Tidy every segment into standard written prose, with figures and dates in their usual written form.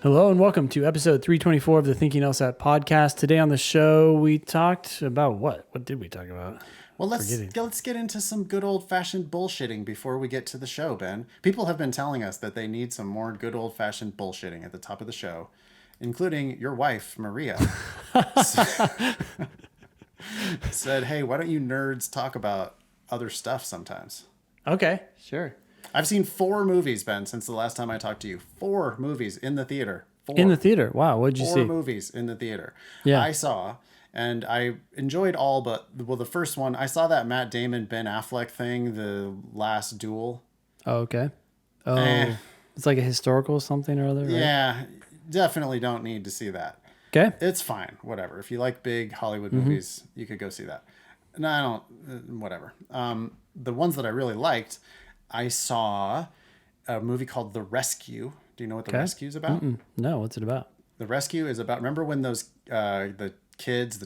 Hello and welcome to episode 324 of the Thinking LSAT podcast. Today on the show, we talked about what? What did we talk about? Well, let's get into some good old-fashioned bullshitting before we get to the show, Ben. People have been telling us that they need some more good old-fashioned bullshitting at the top of the show, including your wife, Maria. Said, hey, why don't you nerds talk about other stuff sometimes? Okay, sure. I've seen 4 movies, Ben, since the last time I talked to you. 4 movies in the theater. 4. In the theater. Wow, what'd you see? 4 movies in the theater. Yeah. I saw, and I enjoyed all but, well, the first one, I saw that Matt Damon, Ben Affleck thing, The Last Duel. Oh, okay. Oh, it's like a historical something or other, right? Yeah, definitely don't need to see that. Okay. It's fine, whatever. If you like big Hollywood movies, you could go see that. No, I don't, whatever. The ones that I really liked, I saw a movie called The Rescue. Do you know what The Rescue is about? No, what's it about? The Rescue is about, remember when those, the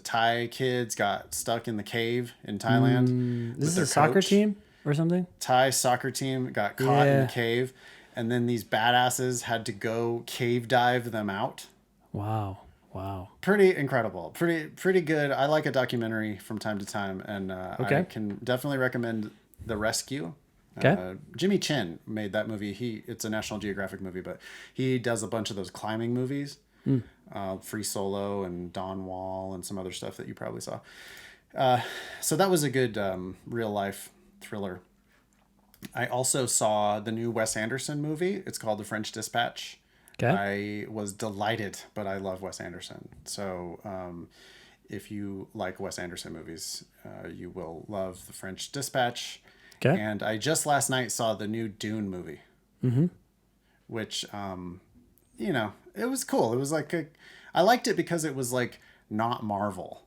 Thai kids got stuck in the cave in Thailand? This is a soccer team or something? Thai soccer team got caught in the cave, and then these badasses had to go cave dive them out. Wow. Pretty incredible. Pretty good. I like a documentary from time to time, and I can definitely recommend The Rescue. Okay. Jimmy Chin made that movie. It's a National Geographic movie, but he does a bunch of those climbing movies. Free Solo and Dawn Wall and some other stuff that you probably saw. So that was a good real life thriller. I also saw the new Wes Anderson movie. It's called The French Dispatch. Okay. I was delighted, but I love Wes Anderson. So if you like Wes Anderson movies, you will love The French Dispatch. Okay. And I just last night saw the new Dune movie, which, it was cool. It was like I liked it because it was like not Marvel,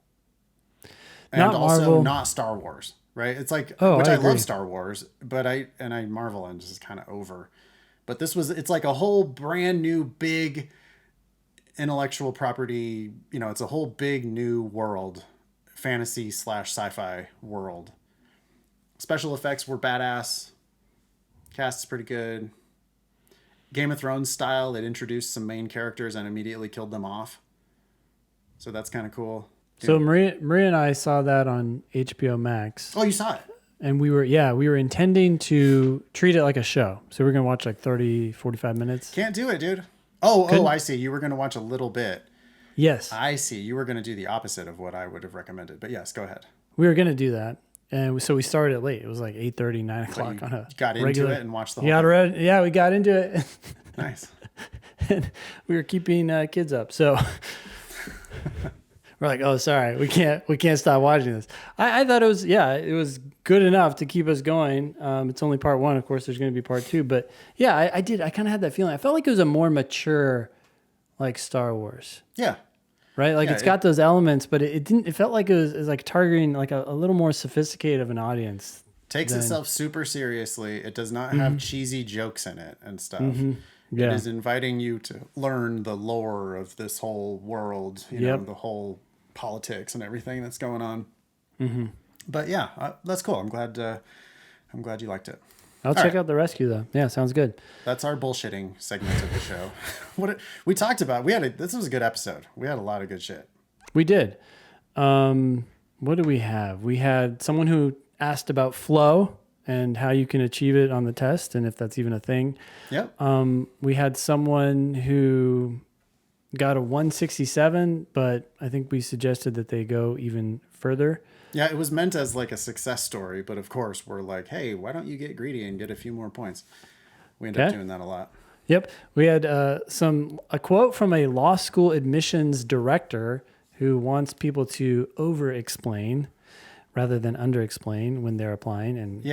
and Not also Marvel. not Star Wars, right? It's like, Oh, which I I agree. love Star Wars, but I Marvel and just kind of over. But it's like a whole brand new big intellectual property. It's a whole big new world, fantasy / sci-fi world. Special effects were badass. Cast is pretty good. Game of Thrones style. It introduced some main characters and immediately killed them off. So that's kind of cool. So Maria and I saw that on HBO Max. Oh, you saw it? And we were intending to treat it like a show. So we're going to watch like 30, 45 minutes. Can't do it, dude. Oh, I see. You were going to watch a little bit. Yes. I see. You were going to do the opposite of what I would have recommended. But yes, go ahead. We were going to do that. And so we started late. It was like 8:30, 9 o'clock on a got regular... into it and watched the whole thing. Yeah, we got into it. Nice. And we were keeping kids up. So we're like, oh, sorry, we can't stop watching this. I thought it was good enough to keep us going. It's only part 1. Of course, there's going to be part 2. But yeah, I kind of had that feeling. I felt like it was a more mature, like Star Wars. Yeah. Right? Like it's got those elements, but it didn't, it felt like it was like targeting like a little more sophisticated of an audience. Takes itself super seriously. It does not have cheesy jokes in it and stuff. Yeah. It is inviting you to learn the lore of this whole world, know, the whole politics and everything that's going on. But yeah, that's cool. I'm glad you liked it. I'll check out The Rescue though. Yeah, sounds good. That's our bullshitting segment of the show. We talked about, this was a good episode. We had a lot of good shit. We did. What do we have? We had someone who asked about flow and how you can achieve it on the test and if that's even a thing. Yep. We had someone who got a 167, but I think we suggested that they go even further. Yeah, it was meant as like a success story, but of course we're like, hey, why don't you get greedy and get a few more points? We end up doing that a lot. Yep. We had a quote from a law school admissions director who wants people to over-explain rather than under-explain when they're applying and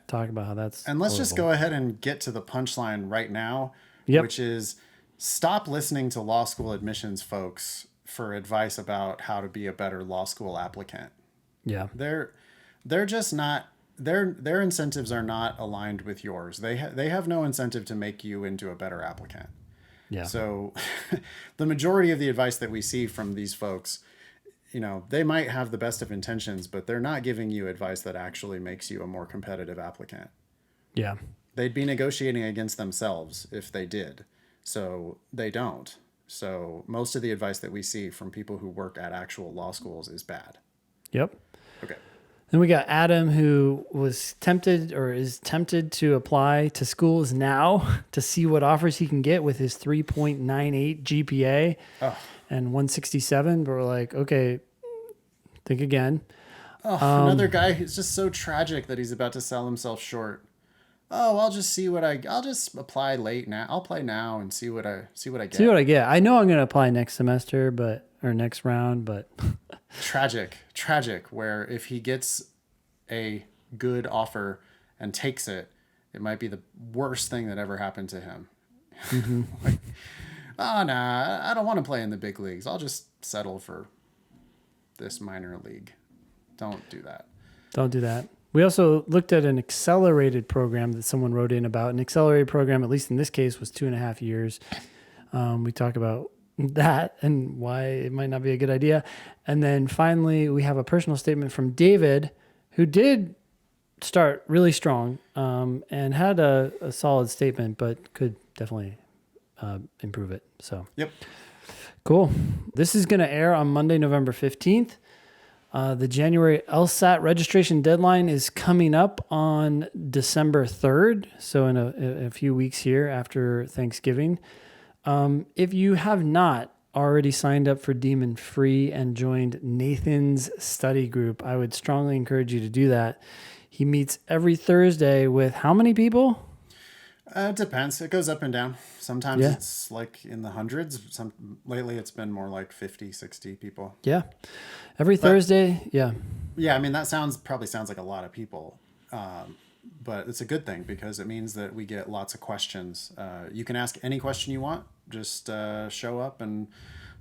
talk about how that's And let's just go ahead and get to the punchline right now, which is stop listening to law school admissions folks for advice about how to be a better law school applicant. Yeah. They're just not, their incentives are not aligned with yours. They have no incentive to make you into a better applicant. Yeah. So the majority of the advice that we see from these folks, they might have the best of intentions, but they're not giving you advice that actually makes you a more competitive applicant. Yeah. They'd be negotiating against themselves if they did. So they don't. So most of the advice that we see from people who work at actual law schools is bad. Yep. Okay. Then we got Adam, who was tempted or is tempted to apply to schools now to see what offers he can get with his 3.98 GPA and 167. But we're like, okay, think again. Another guy who's just so tragic that he's about to sell himself short. Oh, I'll just apply late now. I'll apply now and see what I get. See what I get. I know I'm going to apply next semester, or next round, but tragic, where if he gets a good offer and takes it, it might be the worst thing that ever happened to him. Mm-hmm. Like, nah, I don't want to play in the big leagues. I'll just settle for this minor league. Don't do that. Don't do that. We also looked at an accelerated program that someone wrote in about. An accelerated program, at least in this case, was 2.5 years. We talk about that and why it might not be a good idea. And then finally, we have a personal statement from David, who did start really strong and had a solid statement, but could definitely improve it. So, yep. Cool. This is going to air on Monday, November 15th. The January LSAT registration deadline is coming up on December 3rd, so in a few weeks here after Thanksgiving. If you have not already signed up for Demon Free and joined Nathan's study group, I would strongly encourage you to do that. He meets every Thursday with how many people? It depends. It goes up and down. Sometimes it's like in the hundreds. Lately it's been more like 50, 60 people. Yeah. Every Thursday. Yeah. Yeah. I mean, that probably sounds like a lot of people. But it's a good thing because it means that we get lots of questions. You can ask any question you want. Just show up and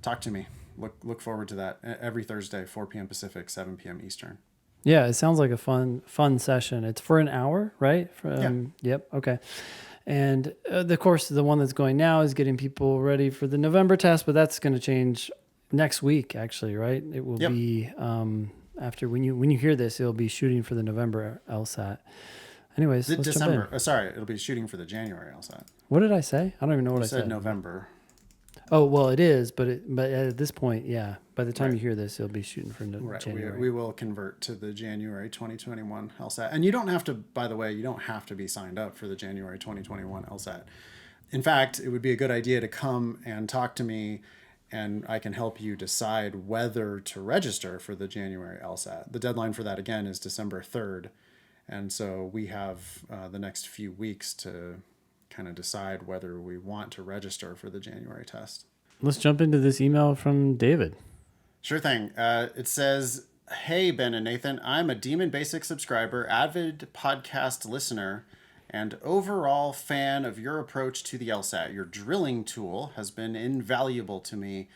talk to me. Look forward to that every Thursday, 4 p.m. Pacific, 7 p.m. Eastern. Yeah, it sounds like a fun session. It's for an hour, right? Yep. Okay. And of course, the one that's going now is getting people ready for the November test, but that's going to change next week, actually, right? It will be after when you hear this, it'll be shooting for the November LSAT. Anyways, let's December. jump in. Sorry, it'll be shooting for the January LSAT. What did I say? I don't even know what I said. November. Oh well, it is, but at this point, yeah. By the time you hear this, it'll be shooting for January. We will convert to the January 2021 LSAT, and you don't have to. By the way, you don't have to be signed up for the January 2021 LSAT. In fact, it would be a good idea to come and talk to me, and I can help you decide whether to register for the January LSAT. The deadline for that again is December 3rd, and so we have the next few weeks to kind of decide whether we want to register for the January test. Let's jump into this email from David. Sure thing. It says, "Hey, Ben and Nathan, I'm a Demon Basic subscriber, avid podcast listener, and overall fan of your approach to the LSAT. Your drilling tool has been invaluable to me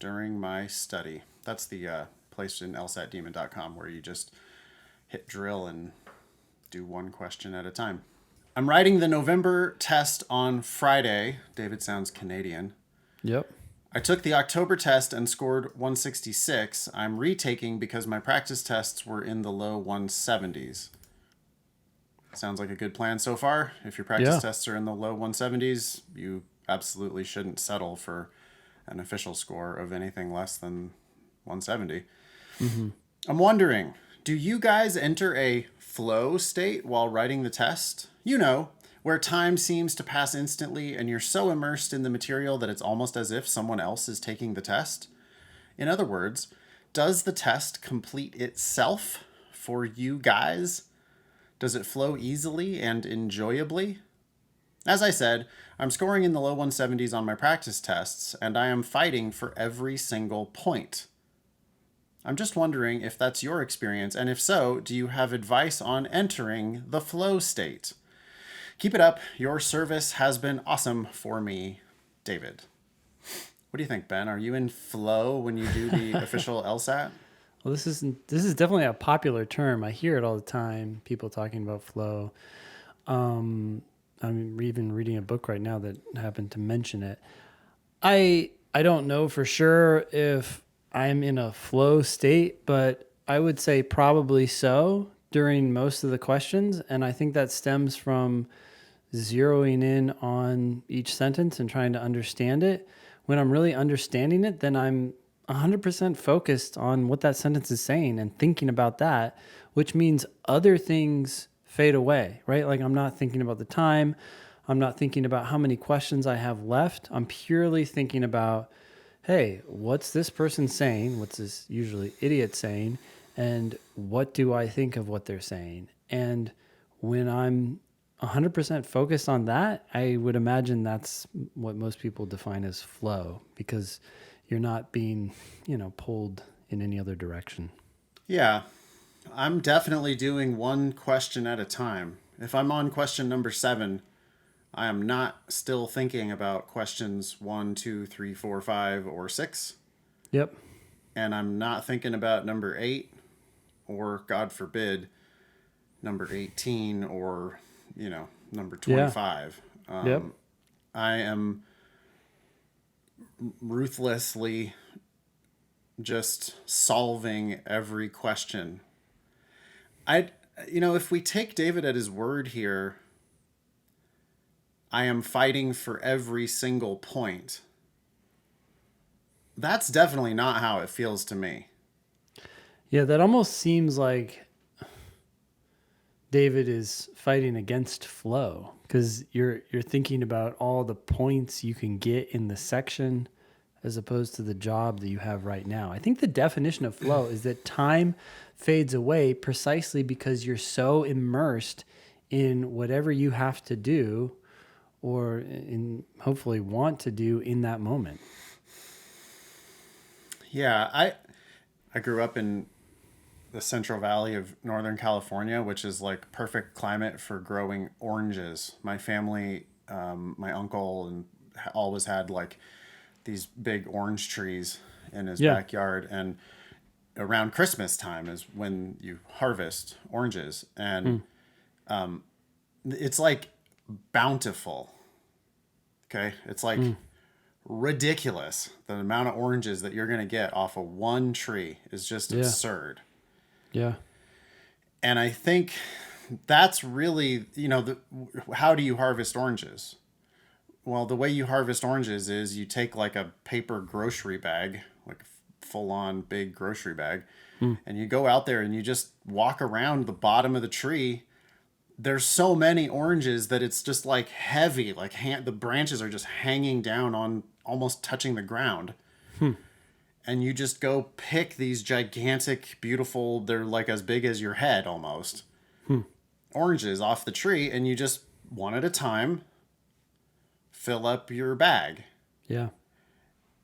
during my study." That's the place in lsatdemon.com where you just hit drill and do one question at a time. "I'm writing the November test on Friday." David sounds Canadian. Yep. "I took the October test and scored 166. I'm retaking because my practice tests were in the low 170s. Sounds like a good plan so far. If your practice tests are in the low 170s, you absolutely shouldn't settle for an official score of anything less than 170. Mm-hmm. "I'm wondering, do you guys enter a flow state while writing the test? You know, where time seems to pass instantly and you're so immersed in the material that it's almost as if someone else is taking the test. In other words, does the test complete itself for you guys? Does it flow easily and enjoyably? As I said, I'm scoring in the low 170s on my practice tests, and I am fighting for every single point. I'm just wondering if that's your experience, and if so, do you have advice on entering the flow state? Keep it up. Your service has been awesome for me, David." What do you think, Ben? Are you in flow when you do the official LSAT? Well, this is definitely a popular term. I hear it all the time. People talking about flow. I'm even reading a book right now that happened to mention it. I don't know for sure if I'm in a flow state, but I would say probably so during most of the questions. And I think that stems from zeroing in on each sentence and trying to understand it. when I'm really understanding it, then I'm 100% focused on what that sentence is saying and thinking about that, which means other things fade away, right? Like I'm not thinking about the time. I'm not thinking about how many questions I have left. I'm purely thinking about, hey, what's this person saying? What's this usually idiot saying? And what do I think of what they're saying? And when I'm 100% focused on that, I would imagine that's what most people define as flow, because you're not being, pulled in any other direction. Yeah, I'm definitely doing one question at a time. If I'm on question number 7, I am not still thinking about questions 1, 2, 3, 4, 5, or 6. Yep. And I'm not thinking about number 8, or God forbid, number 18, or, number 25. Yep. I am ruthlessly just solving every question. If we take David at his word here, I am fighting for every single point. That's definitely not how it feels to me. Yeah, that almost seems like David is fighting against flow, because you're thinking about all the points you can get in the section as opposed to the job that you have right now. I think the definition of flow is that time fades away precisely because you're so immersed in whatever you have to do or in hopefully want to do in that moment. Yeah, I grew up in the Central Valley of Northern California, which is like perfect climate for growing oranges. My family, my uncle, and always had like these big orange trees in his backyard. And around Christmas time is when you harvest oranges, and it's like bountiful. Okay, it's like ridiculous. The amount of oranges that you're going to get off of one tree is just absurd. Yeah. And I think that's really, how do you harvest oranges? Well, the way you harvest oranges is you take like a paper grocery bag, like a full-on big grocery bag, and you go out there and you just walk around the bottom of the tree. There's so many oranges that it's just like heavy, like the branches are just hanging down on almost touching the ground. And you just go pick these gigantic, beautiful, they're like as big as your head almost, oranges off the tree, and you just, one at a time, fill up your bag. Yeah.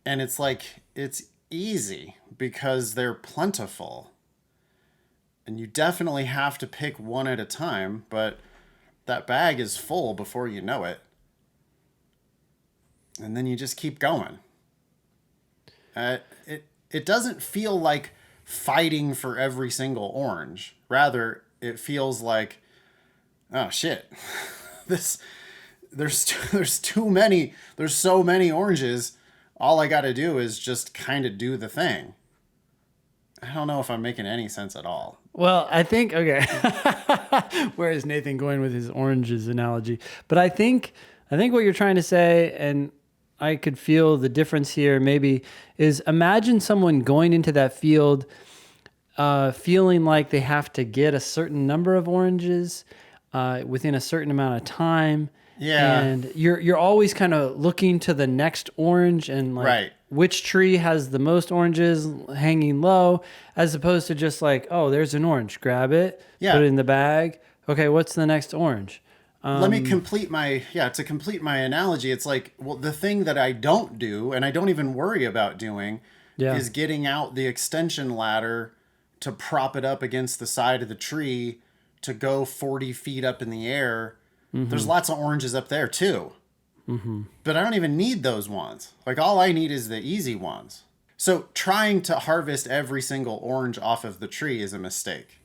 And it's like, it's easy because they're plentiful. And you definitely have to pick one at a time, but that bag is full before you know it. And then you just keep going. It doesn't feel like fighting for every single orange. Rather, it feels like, oh shit, there's too many. There's so many oranges. All I got to do is just kind of do the thing. I don't know if I'm making any sense at all. Well, I think, okay. Where is Nathan going with his oranges analogy? But I think what you're trying to say, and I could feel the difference here maybe, is imagine someone going into that field feeling like they have to get a certain number of oranges within a certain amount of time. Yeah. And you're always kind of looking to the next orange and like which tree has the most oranges hanging low, as opposed to just like, oh, there's an orange, grab it, put it in the bag. Okay, what's the next orange? Let me complete my analogy. It's like, well, the thing that I don't do, and I don't even worry about doing, is getting out the extension ladder to prop it up against the side of the tree to go 40 feet up in the air. There's lots of oranges up there too. But I don't even need those ones. Like, all I need is the easy ones. So trying to harvest every single orange off of the tree is a mistake.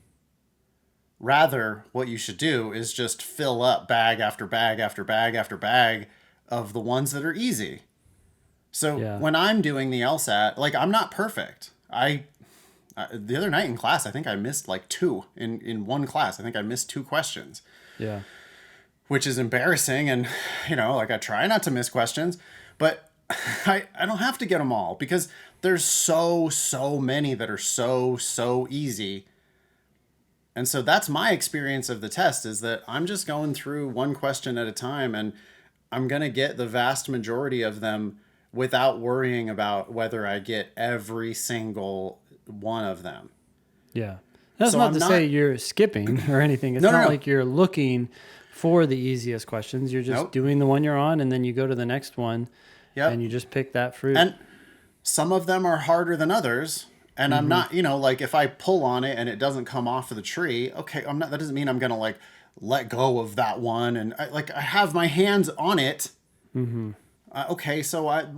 Rather, what you should do is just fill up bag after bag after bag after bag of the ones that are easy. So when I'm doing the LSAT, like, I'm not perfect. The other night in class, I think I missed like 2 in one class. I think I missed 2 questions. Yeah. Which is embarrassing. And, like, I try not to miss questions, but I don't have to get them all because there's so many that are so easy. And so that's my experience of the test, is that I'm just going through one question at a time, and I'm going to get the vast majority of them without worrying about whether I get every single one of them. Yeah. That's So not I'm to not, say you're skipping or anything. It's no, no, not no. like you're looking for the easiest questions. You're just Nope. doing the one you're on, and then you go to the next one and Yep. you just pick that fruit. And some of them are harder than others. And I'm Mm-hmm. not, like if I pull on it and it doesn't come off of the tree, okay, that doesn't mean I'm going to like let go of that one. And I have my hands on it. Mm-hmm. Okay. So that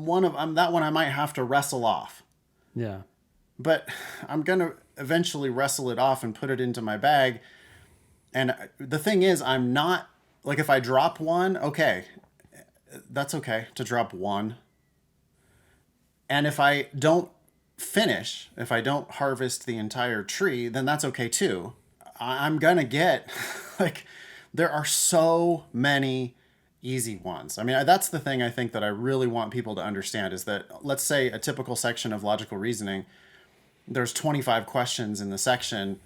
one I might have to wrestle off, Yeah. but I'm going to eventually wrestle it off and put it into my bag. And the thing is, I'm not like, if I drop one, okay, that's okay to drop one. And if I don't if I don't harvest the entire tree, then that's okay too. I'm gonna get like, there are so many easy ones. I mean, that's the thing I think that I really want people to understand, is that, let's say a typical section of logical reasoning, there's 25 questions in the section.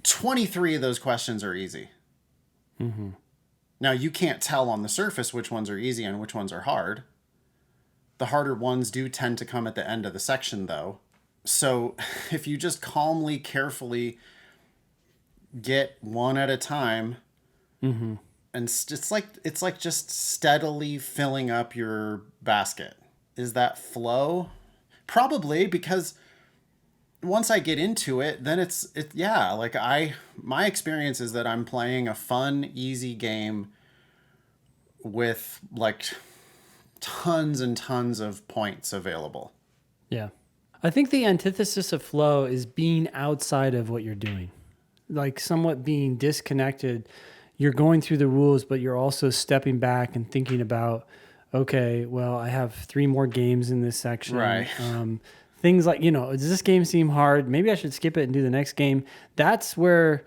23 of those questions are easy. Mm-hmm. Now, you can't tell on the surface which ones are easy and which ones are hard. The harder ones do tend to come at the end of the section, though. So if you just calmly, carefully get one at a time, Mm-hmm. and it's like just steadily filling up your basket. Is that flow? Probably, because once I get into it, then yeah, like my experience is that I'm playing a fun, easy game with like tons and tons of points available. Yeah. I think the antithesis of flow is being outside of what you're doing, like somewhat being disconnected. You're going through the rules, but you're also stepping back and thinking about, okay, well, I have 3 more games in this section. Right. Things like, does this game seem hard? Maybe I should skip it and do the next game. That's where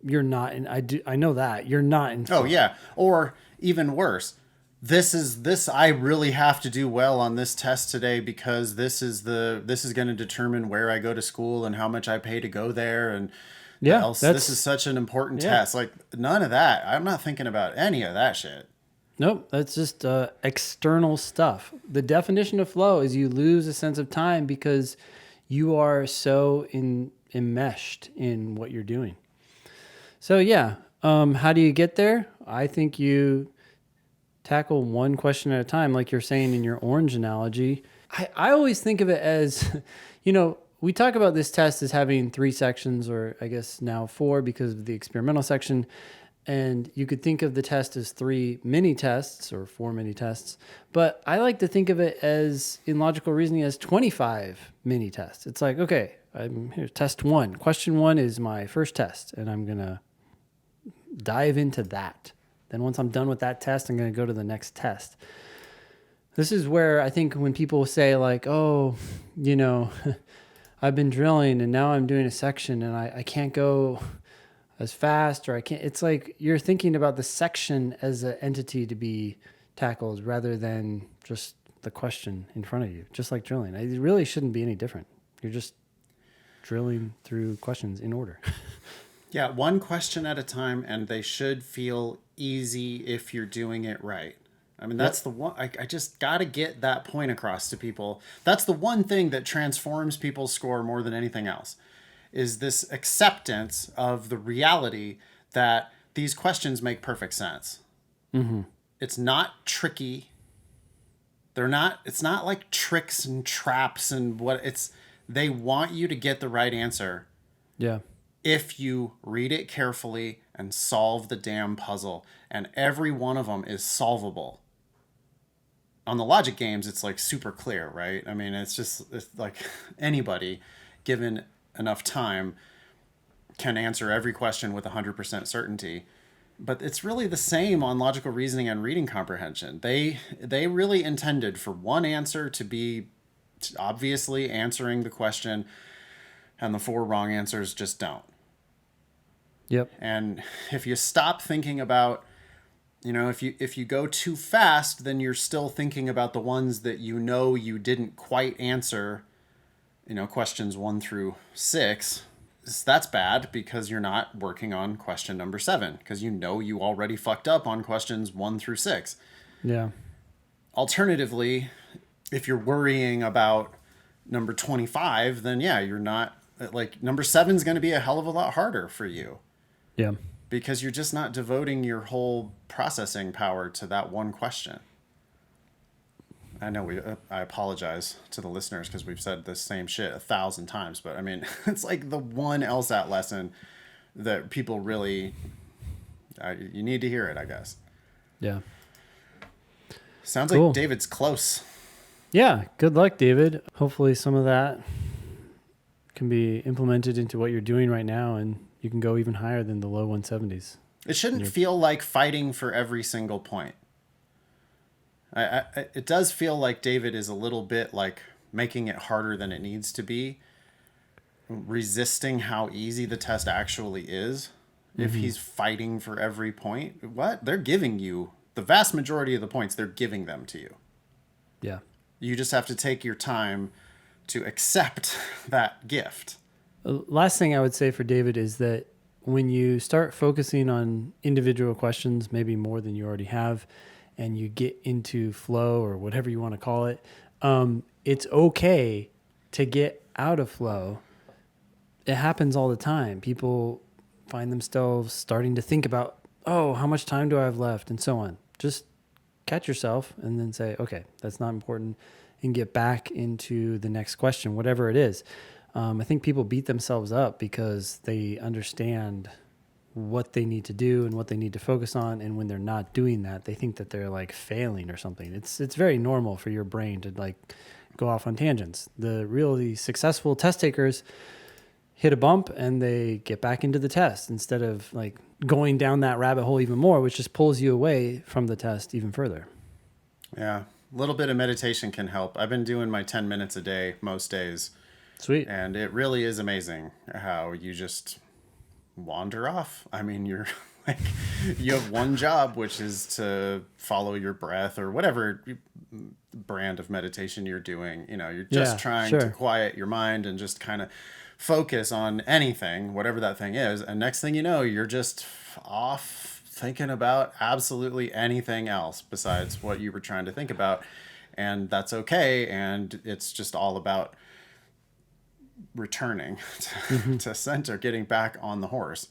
you're not in. I know that you're not in flow. Oh yeah. Or even worse, this I really have to do well on this test today, because this is going to determine where I go to school and how much I pay to go there, and Yeah, else this is such an important test. Like, none of that. I'm not thinking about any of that shit. Nope, that's just external stuff. The definition of flow is you lose a sense of time because you are so enmeshed in what you're doing. So yeah, how do you get there? I think you tackle one question at a time, like you're saying in your orange analogy. I always think of it as, we talk about this test as having 3 sections, or I guess now 4 because of the experimental section. And you could think of the test as 3 mini tests or 4 mini tests. But I like to think of it as, in logical reasoning, as 25 mini tests. It's like, okay, I'm here, test 1. Question 1 is my first test, and I'm going to dive into that. Then once I'm done with that test, I'm going to go to the next test. This is where I think when people say like, oh, I've been drilling and now I'm doing a section and I can't go as fast, or I can't, it's like you're thinking about the section as an entity to be tackled rather than just the question in front of you, just like drilling. It really shouldn't be any different. You're just drilling through questions in order. Yeah, one question at a time, and they should feel easy if you're doing it right. I mean, that's the one. I just got to get that point across to people. That's the one thing that transforms people's score more than anything else, is this acceptance of the reality that these questions make perfect sense. Mm-hmm. It's not tricky. It's not like tricks and traps and they want you to get the right answer. Yeah. If you read it carefully and solve the damn puzzle, and every one of them is solvable. On the logic games, it's like super clear, right? I mean, it's like anybody given enough time can answer every question with 100% certainty. But it's really the same on logical reasoning and reading comprehension. They really intended for one answer to be obviously answering the question, and the 4 wrong answers just don't. Yep. And if you stop thinking about if you go too fast, then you're still thinking about the ones that you didn't quite answer, questions 1 through 6. That's bad because you're not working on question number 7 because you already fucked up on questions 1 through 6. Yeah. Alternatively, if you're worrying about number 25, then yeah, you're not, like, number 7 is going to be a hell of a lot harder for you Yeah. because you're just not devoting your whole processing power to that one question. I know I apologize to the listeners because we've said the same shit 1,000 times, but I mean, it's like the one LSAT lesson that people really, you need to hear it, I guess. Yeah. Sounds Cool. like David's close. Yeah. Good luck, David. Hopefully some of that can be implemented into what you're doing right now, and you can go even higher than the low 170s. It shouldn't feel like fighting for every single point. It does feel like David is a little bit like making it harder than it needs to be, resisting how easy the test actually is. If he's fighting for every point, what? They're giving you the vast majority of the points, they're giving them to you. Yeah. You just have to take your time to accept that gift. Last thing I would say for David is that when you start focusing on individual questions, maybe more than you already have, and you get into flow or whatever you want to call it, it's okay to get out of flow. It happens all the time. People find themselves starting to think about, oh, how much time do I have left, and so on. Just catch yourself and then say, okay, that's not important, and get back into the next question, whatever it is. I think people beat themselves up because they understand what they need to do and what they need to focus on. And when they're not doing that, they think that they're like failing or something. It's very normal for your brain to like go off on tangents. The really successful test takers hit a bump and they get back into the test instead of like going down that rabbit hole even more, which just pulls you away from the test even further. Yeah. A little bit of meditation can help. I've been doing my 10 minutes a day most days. Sweet. And it really is amazing how you just wander off. I mean, you're like, you have one job, which is to follow your breath or whatever brand of meditation you're doing. You're just trying to quiet your mind and just kind of focus on anything, whatever that thing is. And next thing you know, you're just off thinking about absolutely anything else besides what you were trying to think about. And that's okay. And it's just all about returning to center, getting back on the horse.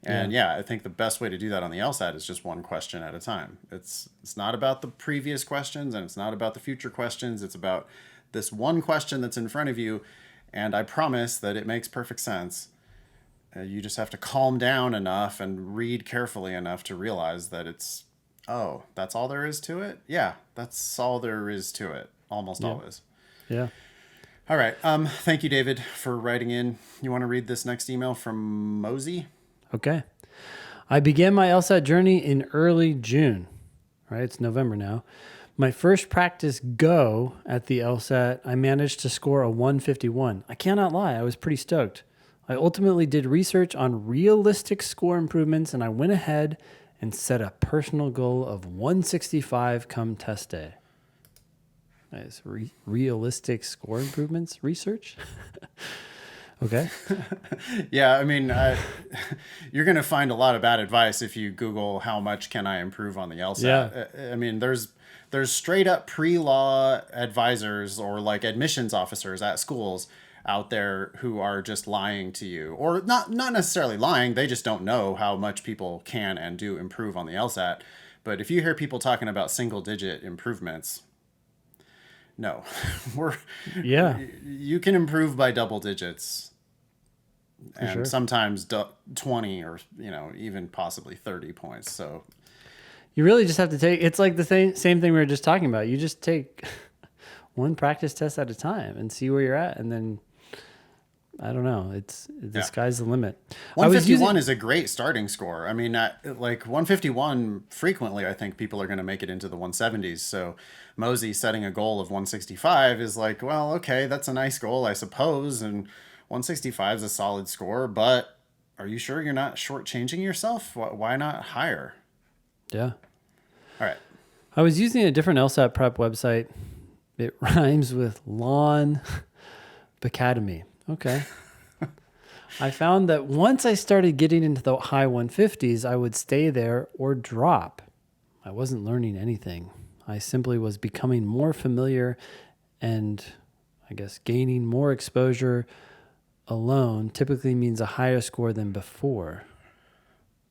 And I think the best way to do that on the LSAT is just one question at a time. It's not about the previous questions and it's not about the future questions. It's about this one question that's in front of you. And I promise that it makes perfect sense. You just have to calm down enough and read carefully enough to realize that that's all there is to it. Yeah, that's all there is to it. Almost always. Yeah. All right. Thank you, David, for writing in. You want to read this next email from Mosey? Okay. I began my LSAT journey in early June. Right? It's November now. My first practice go at the LSAT, I managed to score a 151. I cannot lie, I was pretty stoked. I ultimately did research on realistic score improvements, and I went ahead and set a personal goal of 165 come test day. Nice. Realistic score improvements research? Okay. Yeah, I mean, you're going to find a lot of bad advice if you Google how much can I improve on the LSAT. Yeah. I mean, there's straight up pre-law advisors or like admissions officers at schools out there who are just lying to you, or not necessarily lying. They just don't know how much people can and do improve on the LSAT. But if you hear people talking about single digit improvements, no, you can improve by double digits. And sometimes 20 or, even possibly 30 points. So you really just have to it's like the same thing we were just talking about. You just take one practice test at a time and see where you're at. And then, I don't know, the sky's the limit. 151 is a great starting score. I mean, like 151, frequently, I think people are going to make it into the 170s. So Mosey setting a goal of 165 is like, well, okay, that's a nice goal, I suppose. And 165 is a solid score, but are you sure you're not shortchanging yourself? Why not higher? Yeah. All right. I was using a different LSAT prep website. It rhymes with lawn academy. Okay. I found that once I started getting into the high 150s, I would stay there or drop. I wasn't learning anything. I simply was becoming more familiar and I guess gaining more exposure alone typically means a higher score than before,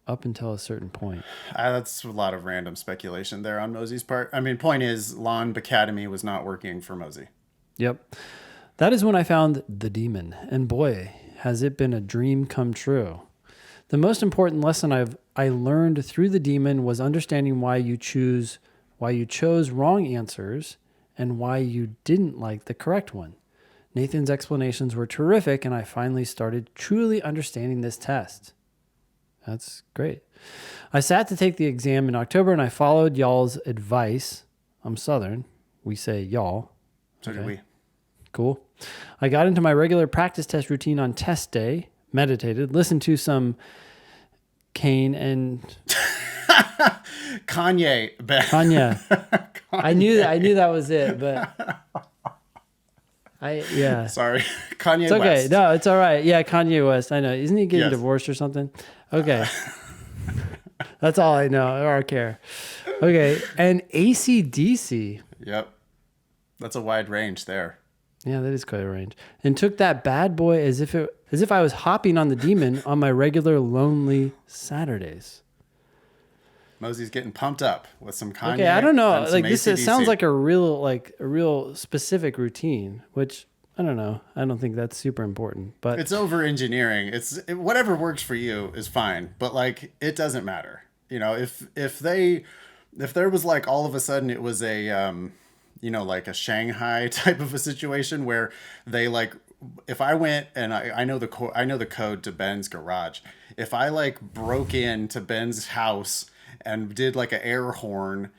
up until a certain point. That's a lot of random speculation there on Mosey's part. I mean, point is, Lawn Academy was not working for Mosey. Yep. That is when I found the demon, and boy, has it been a dream come true. The most important lesson I learned through the demon was understanding why you chose wrong answers and why you didn't like the correct one. Nathan's explanations were terrific, and I finally started truly understanding this test. That's great. I sat to take the exam in October, and I followed y'all's advice. I'm Southern. We say y'all. So did we. Cool. I got into my regular practice test routine on test day, meditated, listened to some Kane and Kanye. Kanye. I knew that was it, but Sorry. Kanye It's okay. West. No, it's all right. Yeah, Kanye West. I know. Isn't he getting Yes. divorced or something? Okay. That's all I know or care. Okay. And AC/DC. Yep. That's a wide range there. Yeah, that is quite a range. And took that bad boy as if I was hopping on the demon on my regular lonely Saturdays. Mosey's getting pumped up with some Kanye. Okay, I don't know. and some Like this, it AC/DC. sounds like a real specific routine, which I don't know. I don't think that's super important, but It's over engineering. Whatever works for you is fine, but like it doesn't matter. You know, if there was like all of a sudden it was a like a Shanghai type of a situation where they like, if I went and I know the code to Ben's garage, if I like broke into Ben's house and did like an air horn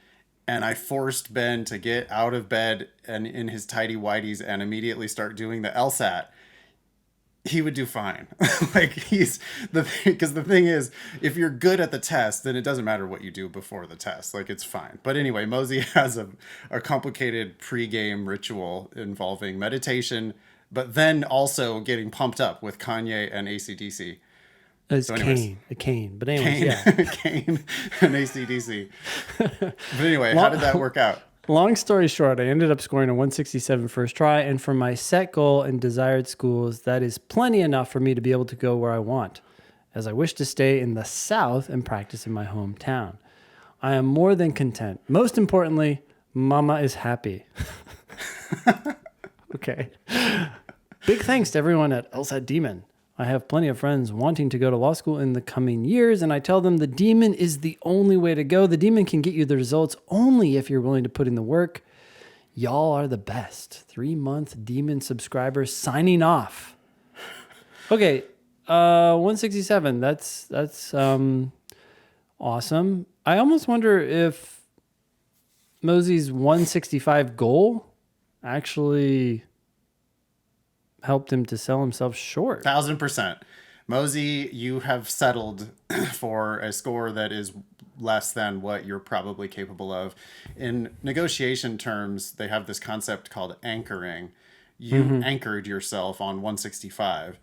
and I forced Ben to get out of bed and in his tidy whities and immediately start doing the LSAT, he would do fine. Because the thing is, if you're good at the test, then it doesn't matter what you do before the test. Like, it's fine. But anyway, Mosey has a complicated pregame ritual involving meditation, but then also getting pumped up with Kanye and AC/DC. it's Kane. But anyways, yeah. Kane and AC/DC. But anyway, how did that work out? Long story short, I ended up scoring a 167 first try, and for my set goal and desired schools, that is plenty enough for me to be able to go where I want, as I wish to stay in the South and practice in my hometown. I am more than content. Most importantly, Mama is happy. Okay. Big thanks to everyone at LSAT Demon. I have plenty of friends wanting to go to law school in the coming years, and I tell them the demon is the only way to go. The demon can get you the results only if you're willing to put in the work. Y'all are the best. 3-month demon subscribers signing off. Okay, 167. That's awesome. I almost wonder if Mosey's 165 goal actually helped him to sell himself short. 1,000%. Mosey, you have settled for a score that is less than what you're probably capable of. In negotiation terms, they have this concept called anchoring. You anchored yourself on 165,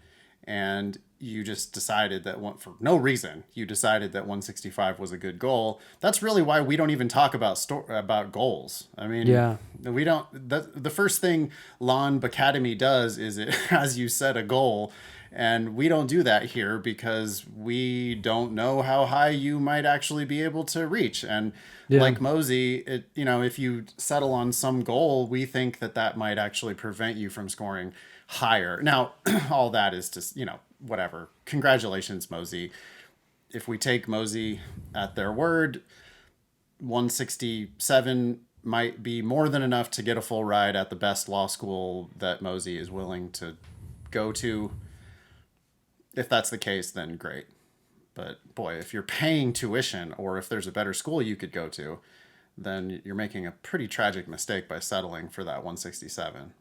and you just decided that for no reason, you decided that 165 was a good goal. That's really why we don't even talk about goals. I mean, Yeah. we don't. The first thing Lawn Academy does is it has you set a goal, and we don't do that here because we don't know how high you might actually be able to reach. And like Mosey, if you settle on some goal, we think that might actually prevent you from scoring higher. Now, all that is just, whatever. Congratulations, Mosey. If we take Mosey at their word, 167 might be more than enough to get a full ride at the best law school that Mosey is willing to go to. If that's the case, then great. But boy, if you're paying tuition or if there's a better school you could go to, then you're making a pretty tragic mistake by settling for that 167.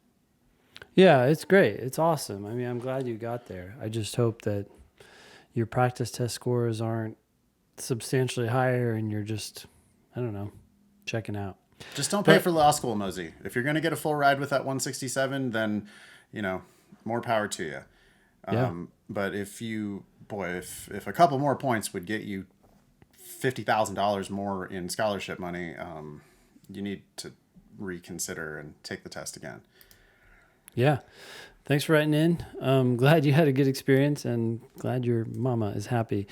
Yeah, it's great. It's awesome. I mean, I'm glad you got there. I just hope that your practice test scores aren't substantially higher and you're just, I don't know, checking out. Just don't pay for law school, Mosey. If you're going to get a full ride with that 167, then, more power to you. Yeah. But if a couple more points would get you $50,000 more in scholarship money, you need to reconsider and take the test again. Yeah. Thanks for writing in. Glad you had a good experience and glad your mama is happy.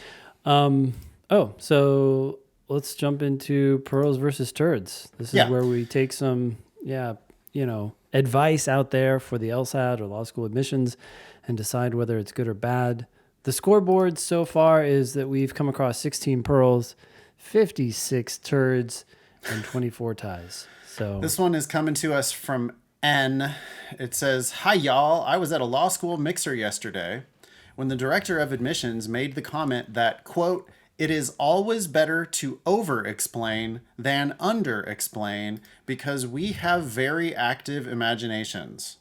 So let's jump into pearls versus turds. This is where we take some, advice out there for the LSAT or law school admissions and decide whether it's good or bad. The scoreboard so far is that we've come across 16 pearls, 56 turds, and 24 ties. So this one is coming to us from N. It says, "Hi, y'all. I was at a law school mixer yesterday when the director of admissions made the comment that, quote, 'It is always better to over-explain than under-explain because we have very active imaginations.'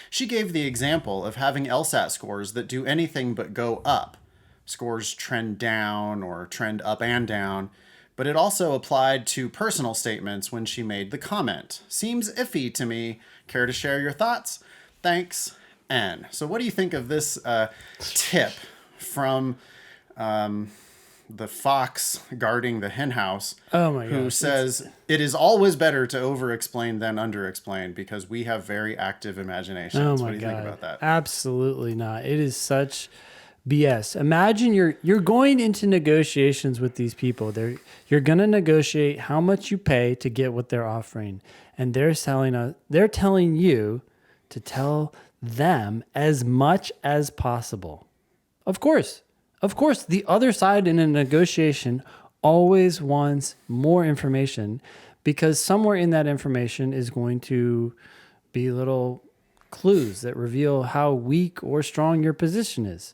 She gave the example of having LSAT scores that do anything but go up. Scores trend down or trend up and down. But it also applied to personal statements when she made the comment. Seems iffy to me. Care to share your thoughts? Thanks, N." So what do you think of this tip from the fox guarding the hen house? Oh my who gosh, says it is always better to over-explain than under-explain because we have very active imaginations. What do you think about that? Absolutely not. It is such BS. Imagine you're going into negotiations with these people. You're going to negotiate how much you pay to get what they're offering, and they're telling you to tell them as much as possible. Of course, the other side in a negotiation always wants more information because somewhere in that information is going to be little clues that reveal how weak or strong your position is.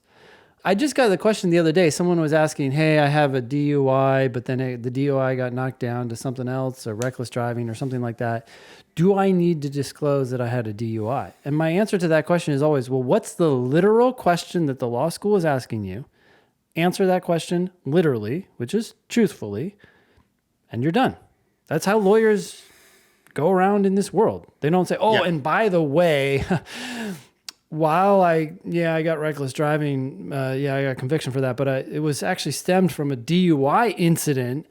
I just got the question the other day. Someone was asking, "Hey, I have a DUI, but then the DUI got knocked down to something else, or reckless driving or something like that. Do I need to disclose that I had a DUI?" And my answer to that question is always, well, what's the literal question that the law school is asking you? Answer that question literally, which is truthfully, and you're done. That's how lawyers go around in this world. They don't say, and by the way, while I got reckless driving, I got conviction for that, but it was actually stemmed from a DUI incident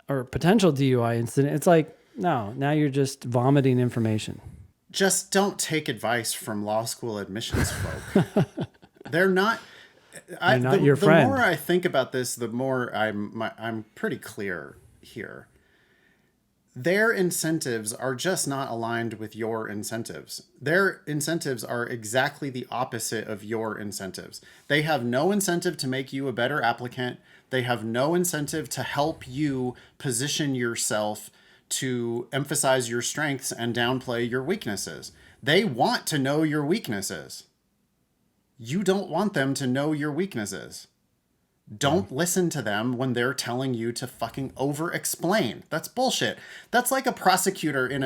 or potential DUI incident. It's like, no, now you're just vomiting information. Just don't take advice from law school admissions folk. They're not your friend. The more I think about this, the more I'm pretty clear here. Their incentives are just not aligned with your incentives. Their incentives are exactly the opposite of your incentives. They have no incentive to make you a better applicant. They have no incentive to help you position yourself to emphasize your strengths and downplay your weaknesses. They want to know your weaknesses. You don't want them to know your weaknesses. Don't listen to them when they're telling you to fucking over-explain. That's bullshit. That's like a prosecutor in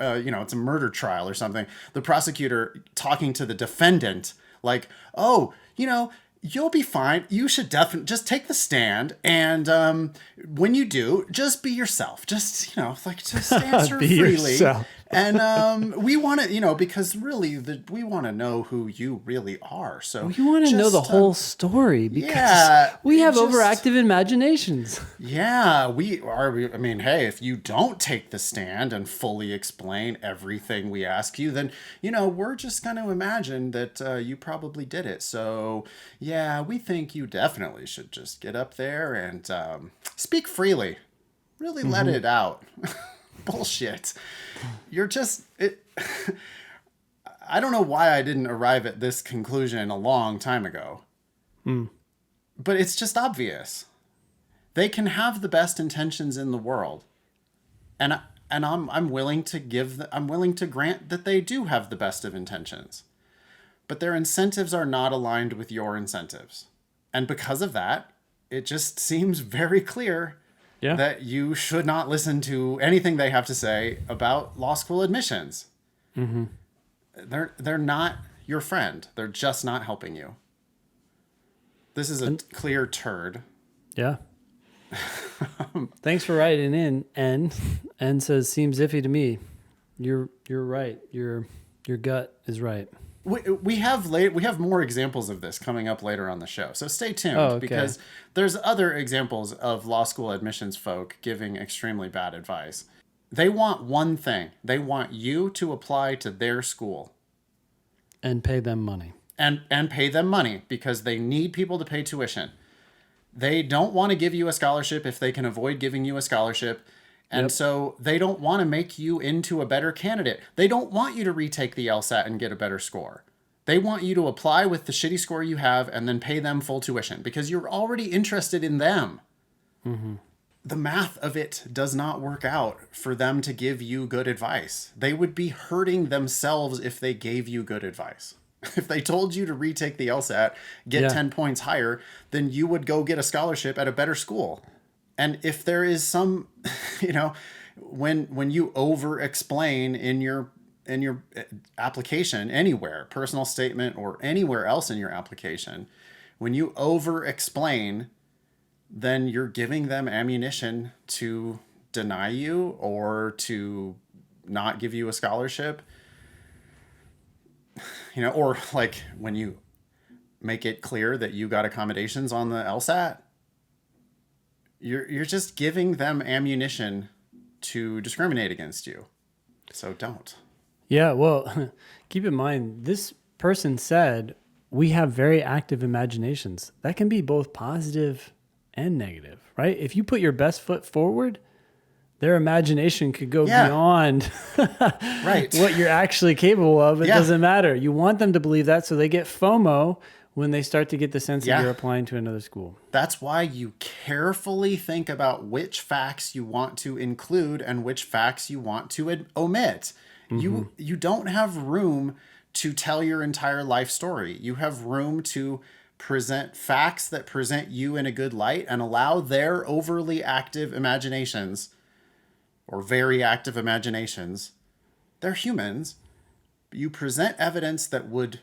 it's a murder trial or something. The prosecutor talking to the defendant like, "Oh, you'll be fine. You should definitely just take the stand. And when you do, just be yourself. Just, just answer Be freely. yourself. And we want to, because really we want to know who you really are. So we want to know the whole story because we have overactive imaginations. Yeah, we are. I mean, hey, if you don't take the stand and fully explain everything we ask you, then, we're just going to imagine that you probably did it. So, yeah, we think you definitely should just get up there and speak freely. Really let it out. Bullshit. You're just... I don't know why I didn't arrive at this conclusion a long time ago. But it's just obvious. They can have the best intentions in the world. And I'm willing to I'm willing to grant that they do have the best of intentions. But their incentives are not aligned with your incentives. And because of that, it just seems very clear that you should not listen to anything they have to say about law school admissions. Mm-hmm. They're not your friend. They're just not helping you. This is a clear turd. Yeah. Thanks for writing in. N says, seems iffy to me. You're right. Your gut is right. We have more examples of this coming up later on the show, so stay tuned. Oh, okay. Because there's other examples of law school admissions folk giving extremely bad advice. They want one thing. They want you to apply to their school and pay them money. And pay them money because they need people to pay tuition. They don't want to give you a scholarship if they can avoid giving you a scholarship. And so they don't want to make you into a better candidate. They don't want you to retake the LSAT and get a better score. They want you to apply with the shitty score you have and then pay them full tuition because you're already interested in them. Mm-hmm. The math of it does not work out for them to give you good advice. They would be hurting themselves if they gave you good advice. If they told you to retake the LSAT, get 10 points higher, then you would go get a scholarship at a better school. And if there is some, when you over explain in your application anywhere, personal statement or anywhere else in your application, when you over explain, then you're giving them ammunition to deny you or to not give you a scholarship. Or like when you make it clear that you got accommodations on the LSAT, you're just giving them ammunition to discriminate against you. So don't. Yeah, well, keep in mind, this person said, we have very active imaginations. That can be both positive and negative, right? If you put your best foot forward, their imagination could go beyond right. what you're actually capable of. It doesn't matter. You want them to believe that so they get FOMO when they start to get the sense that you're applying to another school. That's why you carefully think about which facts you want to include and which facts you want to omit. Mm-hmm. You don't have room to tell your entire life story. You have room to present facts that present you in a good light and allow their overly active imaginations or very active imaginations. They're humans. You present evidence that would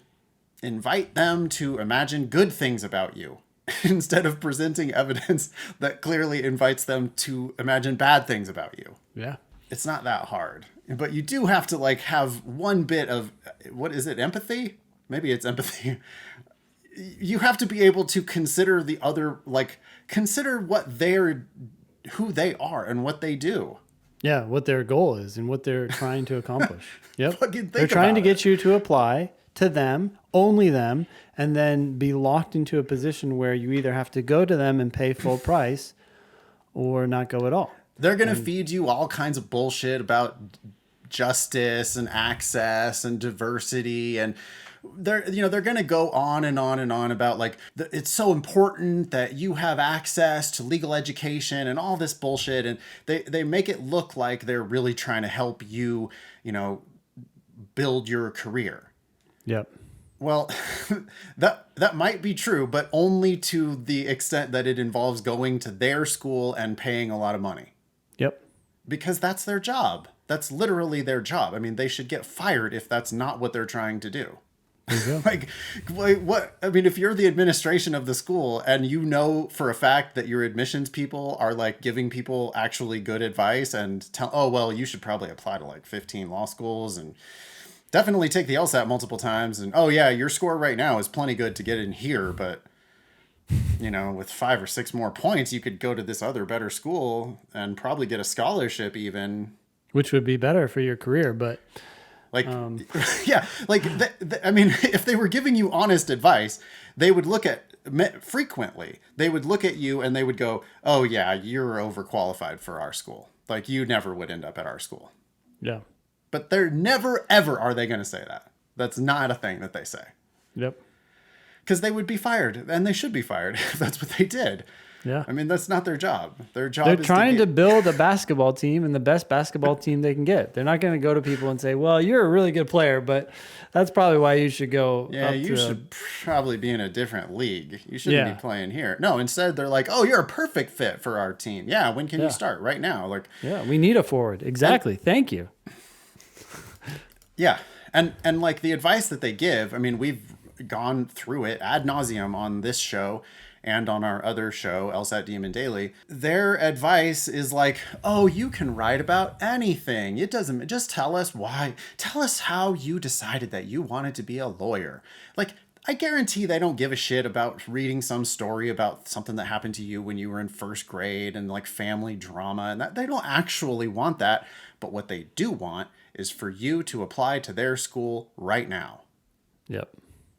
invite them to imagine good things about you instead of presenting evidence that clearly invites them to imagine bad things about you. Yeah. It's not that hard, but you do have to have one bit of, what is it? Empathy? Maybe it's empathy. You have to be able to consider the other, consider who they are and what they do. Yeah. What their goal is and what they're trying to accomplish. Yep. They're trying to get you to apply to them, only them, and then be locked into a position where you either have to go to them and pay full price or not go at all. They're going to feed you all kinds of bullshit about justice and access and diversity. And they're going to go on and on and on about it's so important that you have access to legal education and all this bullshit. And they make it look like they're really trying to help you, build your career. Yep. Well, that might be true, but only to the extent that it involves going to their school and paying a lot of money. Yep. Because that's their job. That's literally their job. I mean, they should get fired if that's not what they're trying to do. What? I mean, if you're the administration of the school and you know for a fact that your admissions people are giving people actually good advice and you should probably apply to 15 law schools and definitely take the LSAT multiple times. And, your score right now is plenty good to get in here. But, with 5 or 6 more points, you could go to this other better school and probably get a scholarship even. Which would be better for your career. But I mean, if they were giving you honest advice, they would look at you and they would go, oh, yeah, you're overqualified for our school. You never would end up at our school. Yeah. But they're never, ever are they going to say that. That's not a thing that they say. Yep. Because they would be fired, and they should be fired if that's what they did. Yeah. I mean, that's not their job. Their job They're is trying to build a basketball team and the best basketball team they can get. They're not going to go to people and say, well, you're a really good player, but that's probably why you should go. Yeah, you should probably be in a different league. You shouldn't be playing here. No, instead they're like, oh, you're a perfect fit for our team. Yeah, when can you start? Right now. Yeah, we need a forward. Exactly. Thank you. Yeah. And the advice that they give, I mean, we've gone through it ad nauseum on this show. and on our other show, LSAT Demon Daily, their advice is like, oh, you can write about anything. It doesn't, just tell us why. Tell us how you decided that you wanted to be a lawyer. Like, I guarantee they don't give a shit about reading some story about something that happened to you when you were in first grade and like family drama. And that they don't actually want that. But what they do want is for you to apply to their school right now. Yep.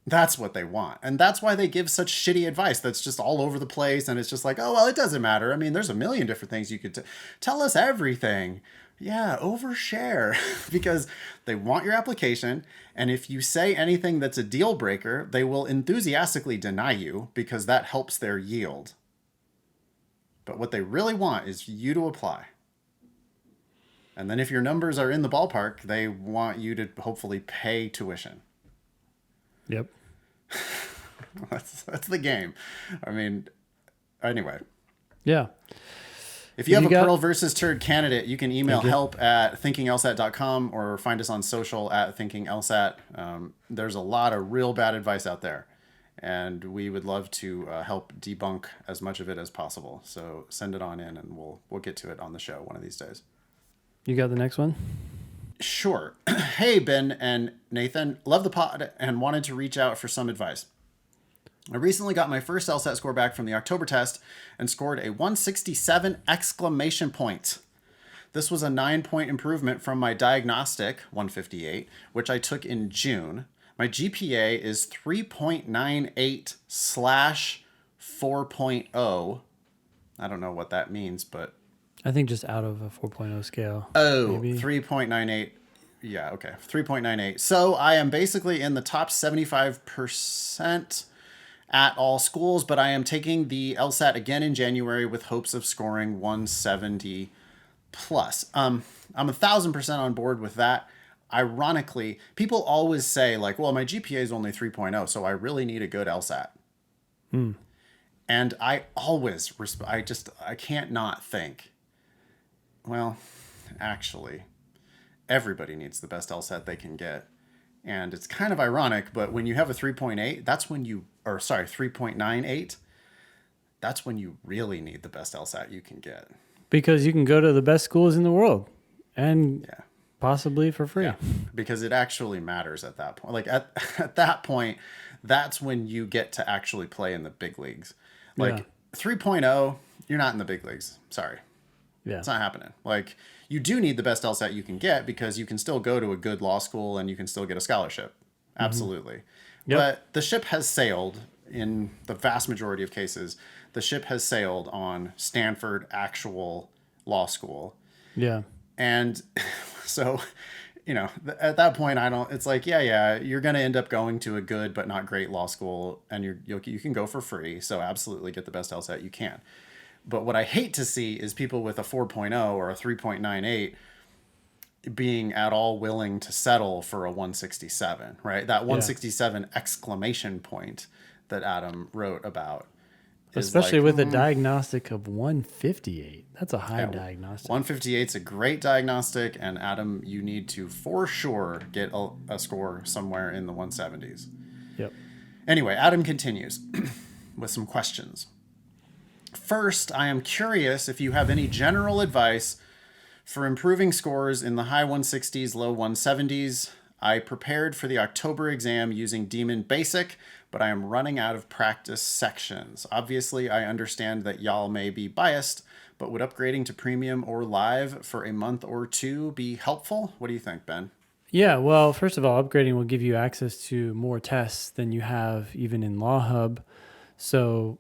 That's what they want. And that's why they give such shitty advice that's just all over the place. And it's just like, oh, well, it doesn't matter. I mean, there's a million different things you could tell us everything. Yeah, overshare because they want your application. And if you say anything that's a deal breaker, they will enthusiastically deny you because that helps their yield. But what they really want is you to apply. And then if your numbers are in the ballpark, they want you to hopefully pay tuition. Yep. That's the game. I mean, anyway. Yeah. If you have a Pearl versus Turd candidate, you can email help@thinkinglsat.com or find us on social @thinkinglsat. There's a lot of real bad advice out there, and we would love to help debunk as much of it as possible. So send it on in, and we'll get to it on the show one of these days. You got the next one? Sure. Hey, Ben and Nathan. Love the pod and wanted to reach out for some advice. I recently got my first LSAT score back from the October test and scored a 167 exclamation point. This was a 9-point improvement from my diagnostic, 158, which I took in June. My GPA is 3.98/4.0. I don't know what that means, but... I think just out of a 4.0 scale. Oh, maybe. 3.98. Yeah, okay. 3.98. So I am basically in the top 75% at all schools, but I am taking the LSAT again in January with hopes of scoring 170 plus. I'm 1,000% on board with that. Ironically, people always say like, well, my GPA is only 3.0, so I really need a good LSAT. And I always, I can't not think, well, actually, everybody needs the best LSAT they can get. And it's kind of ironic, but when you have a 3.8, that's when you, or sorry, 3.98, that's when you really need the best LSAT you can get. Because you can go to the best schools in the world and possibly for free. Yeah, because it actually matters at that point. Like at that point, that's when you get to actually play in the big leagues. Like 3.0, you're not in the big leagues. Sorry. Yeah. It's not happening. Like, you do need the best LSAT you can get because you can still go to a good law school and you can still get a scholarship. Absolutely. Yep. But the ship has sailed in the vast majority of cases. The ship has sailed on Stanford actual law school. Yeah. And so, you know, at that point, it's like, you're going to end up going to a good but not great law school and you can go for free. So absolutely get the best LSAT you can. But what I hate to see is people with a 4.0 or a 3.98 being at all willing to settle for a 167, right? That 167 exclamation point that Adam wrote about. Especially like, with a diagnostic of 158. That's a high diagnostic. 158 is a great diagnostic, and Adam, you need to for sure get a score somewhere in the 170s. Yep. Anyway, Adam continues with some questions. First, I am curious if you have any general advice for improving scores in the high 160s, low 170s. I prepared for the October exam using Demon Basic, but I am running out of practice sections. Obviously, I understand that y'all may be biased, but would upgrading to premium or live for a month or two be helpful? What do you think, Ben? Yeah, well, first of all, upgrading will give you access to more tests than you have even in Law Hub. So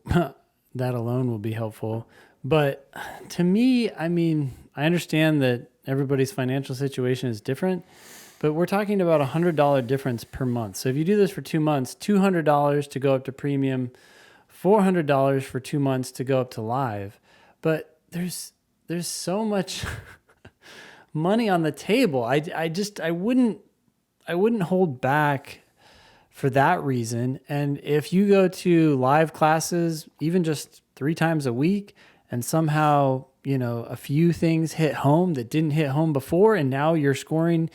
that alone will be helpful. But to me, I mean, I understand that everybody's financial situation is different, but we're talking about $100 difference per month. So if you do this for 2 months, $200 to go up to premium, $400 for 2 months to go up to live. But there's so much money on the table. I wouldn't hold back for that reason. And if you go to live classes, even just 3 times a week, and somehow, you know, a few things hit home that didn't hit home before, and now you're scoring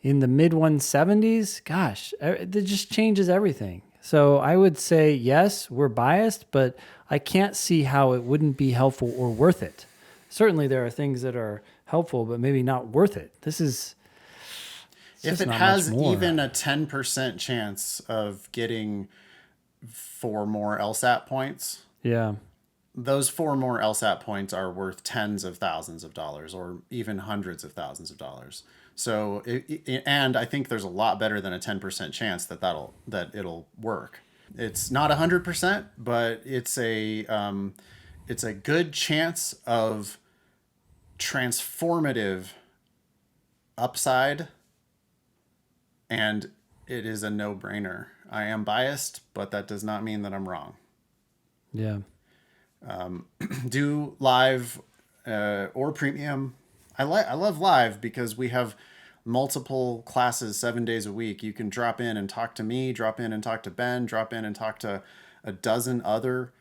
in the mid 170s, gosh, that just changes everything. So I would say, yes, we're biased, but I can't see how it wouldn't be helpful or worth it. Certainly there are things that are helpful, but maybe not worth it. It's If just it not much has more. even a 10% chance of getting 4 more LSAT points, Yeah. those 4 more LSAT points are worth tens of thousands of dollars or even hundreds of thousands of dollars. So, and I think there's a lot better than a 10% chance that it'll work. It's not 100%, but it's a good chance of transformative upside, and it is a no-brainer. I am biased, but that does not mean that I'm wrong. Yeah. Do live or premium. I love live because we have multiple classes 7 days a week. You can drop in and talk to me, drop in and talk to Ben, drop in and talk to a dozen other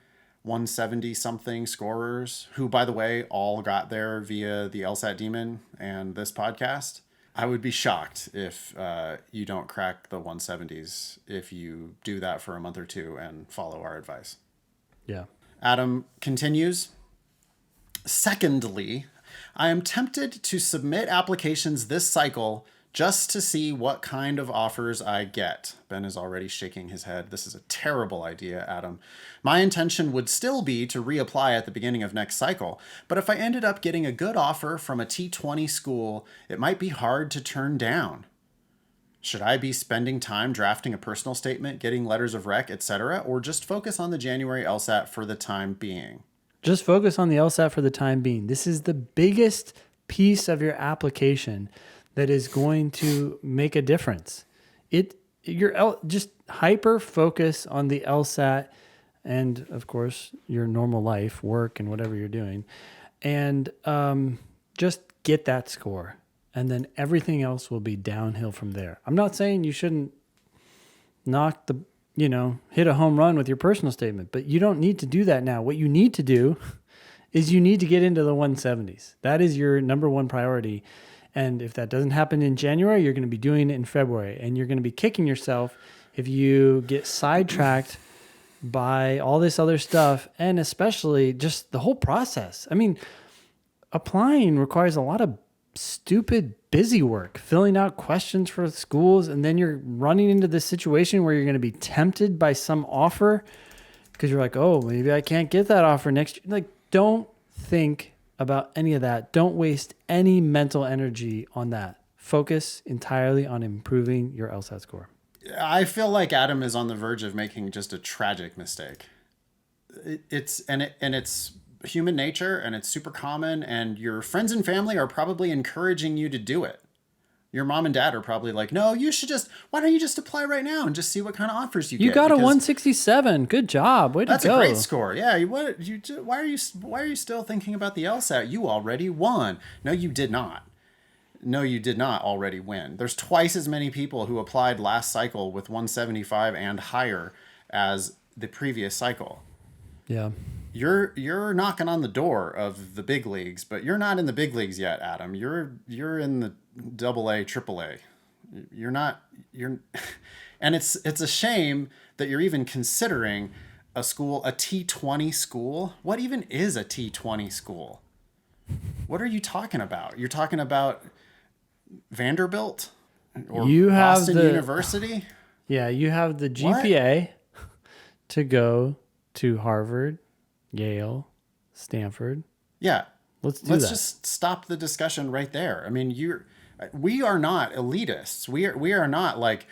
170 something scorers who, by the way, all got there via the LSAT Demon and this podcast. I would be shocked if you don't crack the 170s if you do that for a month or two and follow our advice. Yeah. Adam continues. Secondly, I am tempted to submit applications this cycle just to see what kind of offers I get. Ben is already shaking his head. This is a terrible idea, Adam. My intention would still be to reapply at the beginning of next cycle, but if I ended up getting a good offer from a T20 school, it might be hard to turn down. Should I be spending time drafting a personal statement, getting letters of rec, etc., or just focus on the January LSAT for the time being? Just focus on the LSAT for the time being. This is the biggest piece of your application that is going to make a difference. Just hyper focus on the LSAT and, of course, your normal life, work, and whatever you're doing, and just get that score, and then everything else will be downhill from there. I'm not saying you shouldn't hit a home run with your personal statement, but you don't need to do that now. What you need to do is you need to get into the 170s. That is your number one priority. And if that doesn't happen in January, you're going to be doing it in February, and you're going to be kicking yourself if you get sidetracked by all this other stuff, and especially just the whole process. I mean, applying requires a lot of stupid busy work, filling out questions for schools, and then you're running into this situation where you're going to be tempted by some offer because you're like, oh, maybe I can't get that offer next year. Like, don't think about any of that. Don't waste any mental energy on that. Focus entirely on improving your LSAT score. I feel like Adam is on the verge of making just a tragic mistake. It's human nature, and it's super common, and your friends and family are probably encouraging you to do it. Your mom and dad are probably like, no, why don't you just apply right now and just see what kind of offers you get? You got a 167. Good job. Way to go. That's a great score. Yeah. Why are you still thinking about the LSAT? You already won. No, you did not. No, you did not already win. There's twice as many people who applied last cycle with 175 and higher as the previous cycle. Yeah. You're knocking on the door of the big leagues, but you're not in the big leagues yet, Adam. You're in the AA, AAA. And it's a shame that you're even considering a T20 school. What even is a T20 school? What are you talking about? You're talking about Vanderbilt or Boston University? Yeah, you have the GPA to go to Harvard, Yale, Stanford. Yeah. Let's just stop the discussion right there. I mean, we are not elitists. We are not like,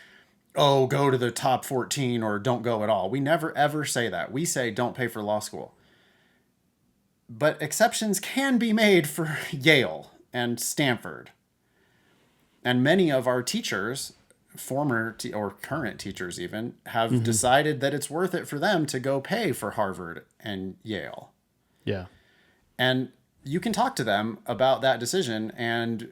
oh, go to the top 14 or don't go at all. We never ever say that. We say don't pay for law school. But exceptions can be made for Yale and Stanford. And many of our teachers, former or current teachers even, have decided that it's worth it for them to go pay for Harvard and Yale. Yeah. And you can talk to them about that decision. And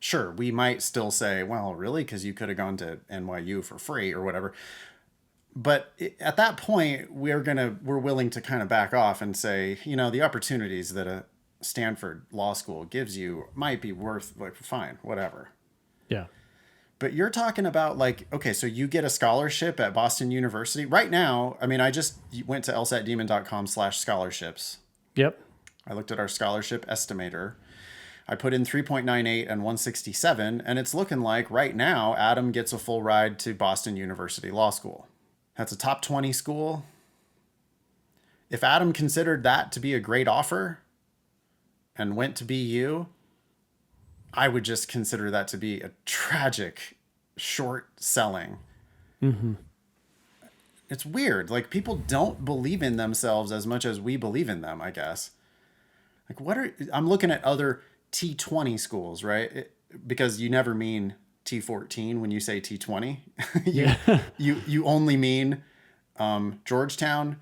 sure, we might still say, well, really? Because you could have gone to NYU for free or whatever. But at that point, we're willing to kind of back off and say, the opportunities that a Stanford law school gives you might be worth, like, fine, whatever. Yeah. But you're talking about like, okay, so you get a scholarship at Boston University right now. I mean, I just went to lsatdemon.com/scholarships. Yep. I looked at our scholarship estimator. I put in 3.98 and 167, and it's looking like right now Adam gets a full ride to Boston University Law School. That's a top 20 school. If Adam considered that to be a great offer and went to BU, I would just consider that to be a tragic short selling. Mm-hmm. It's weird. Like, people don't believe in themselves as much as we believe in them, I guess. Like, I'm looking at other T20 schools, right? Because you never mean T14 when you say T20. you only mean Georgetown,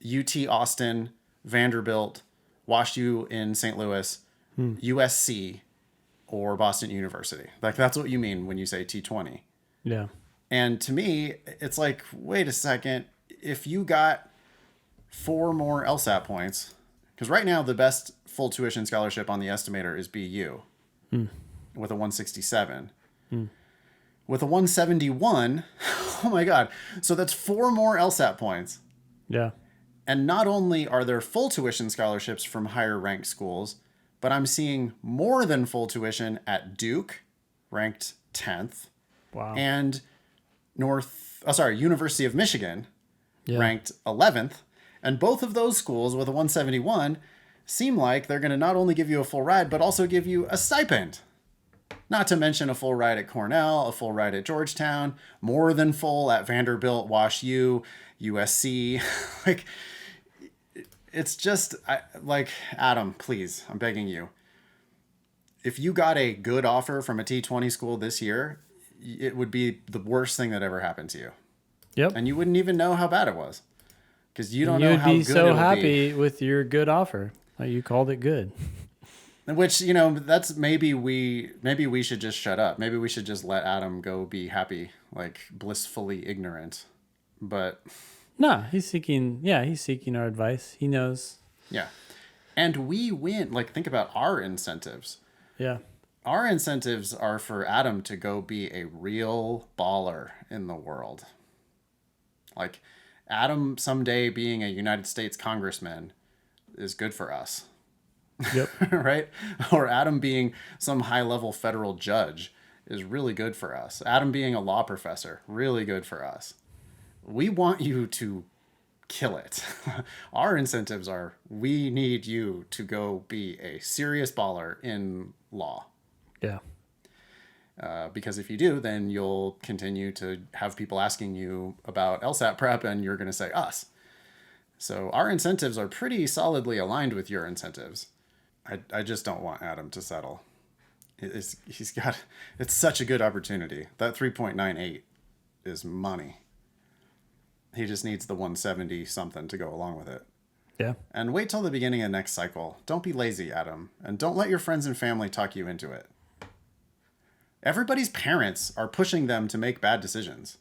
UT Austin, Vanderbilt, WashU in St. Louis, USC, or Boston University. Like, that's what you mean when you say T20. Yeah. And to me, it's like, wait a second. If you got 4 more LSAT points, because right now the best full tuition scholarship on the estimator is BU with a 167. With a 171, oh my God. So that's 4 more LSAT points. Yeah. And not only are there full tuition scholarships from higher ranked schools, but I'm seeing more than full tuition at Duke, ranked 10th. Wow. And University of Michigan, ranked 11th. And both of those schools with a 171 seem like they're going to not only give you a full ride, but also give you a stipend. Not to mention a full ride at Cornell, a full ride at Georgetown, more than full at Vanderbilt, WashU, USC. Like, it's just, like, Adam, please, I'm begging you. If you got a good offer from a T20 school this year, it would be the worst thing that ever happened to you. Yep. And you wouldn't even know how bad it was. Because you don't know how good it would be. You'd be so happy with your good offer. Like, you called it good. Which, that's maybe we should just shut up. Maybe we should just let Adam go be happy, like blissfully ignorant. But no, he's seeking our advice. He knows. Yeah. And we win. Like, think about our incentives. Yeah. Our incentives are for Adam to go be a real baller in the world. Like, Adam someday being a United States congressman is good for us. Yep. Right? Or Adam being some high-level federal judge is really good for us. Adam being a law professor, really good for us. We want you to kill it. Our incentives are, we need you to go be a serious baller in law. Yeah. Because if you do, then you'll continue to have people asking you about LSAT prep, and you're going to say us. So our incentives are pretty solidly aligned with your incentives. I just don't want Adam to settle. It's such a good opportunity. That 3.98 is money. He just needs the 170 something to go along with it. Yeah. And wait till the beginning of next cycle. Don't be lazy, Adam. And don't let your friends and family talk you into it. Everybody's parents are pushing them to make bad decisions.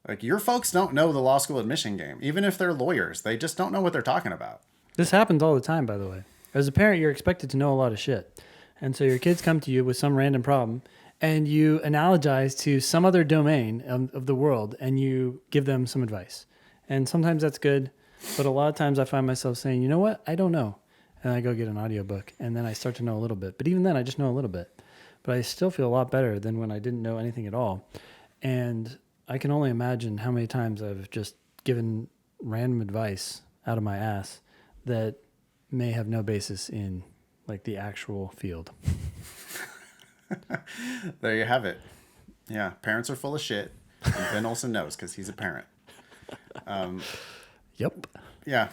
Like, your folks don't know the law school admission game. Even if they're lawyers, they just don't know what they're talking about. This happens all the time, by the way. As a parent, you're expected to know a lot of shit. And so your kids come to you with some random problem, and you analogize to some other domain of the world, and you give them some advice. And sometimes that's good, but a lot of times I find myself saying, you know what? I don't know. And I go get an audiobook, and then I start to know a little bit. But even then, I just know a little bit. But I still feel a lot better than when I didn't know anything at all. And I can only imagine how many times I've just given random advice out of my ass that may have no basis in, like, the actual field. There you have it. Yeah, parents are full of shit. And Ben Olson knows because he's a parent. Yep. Yeah.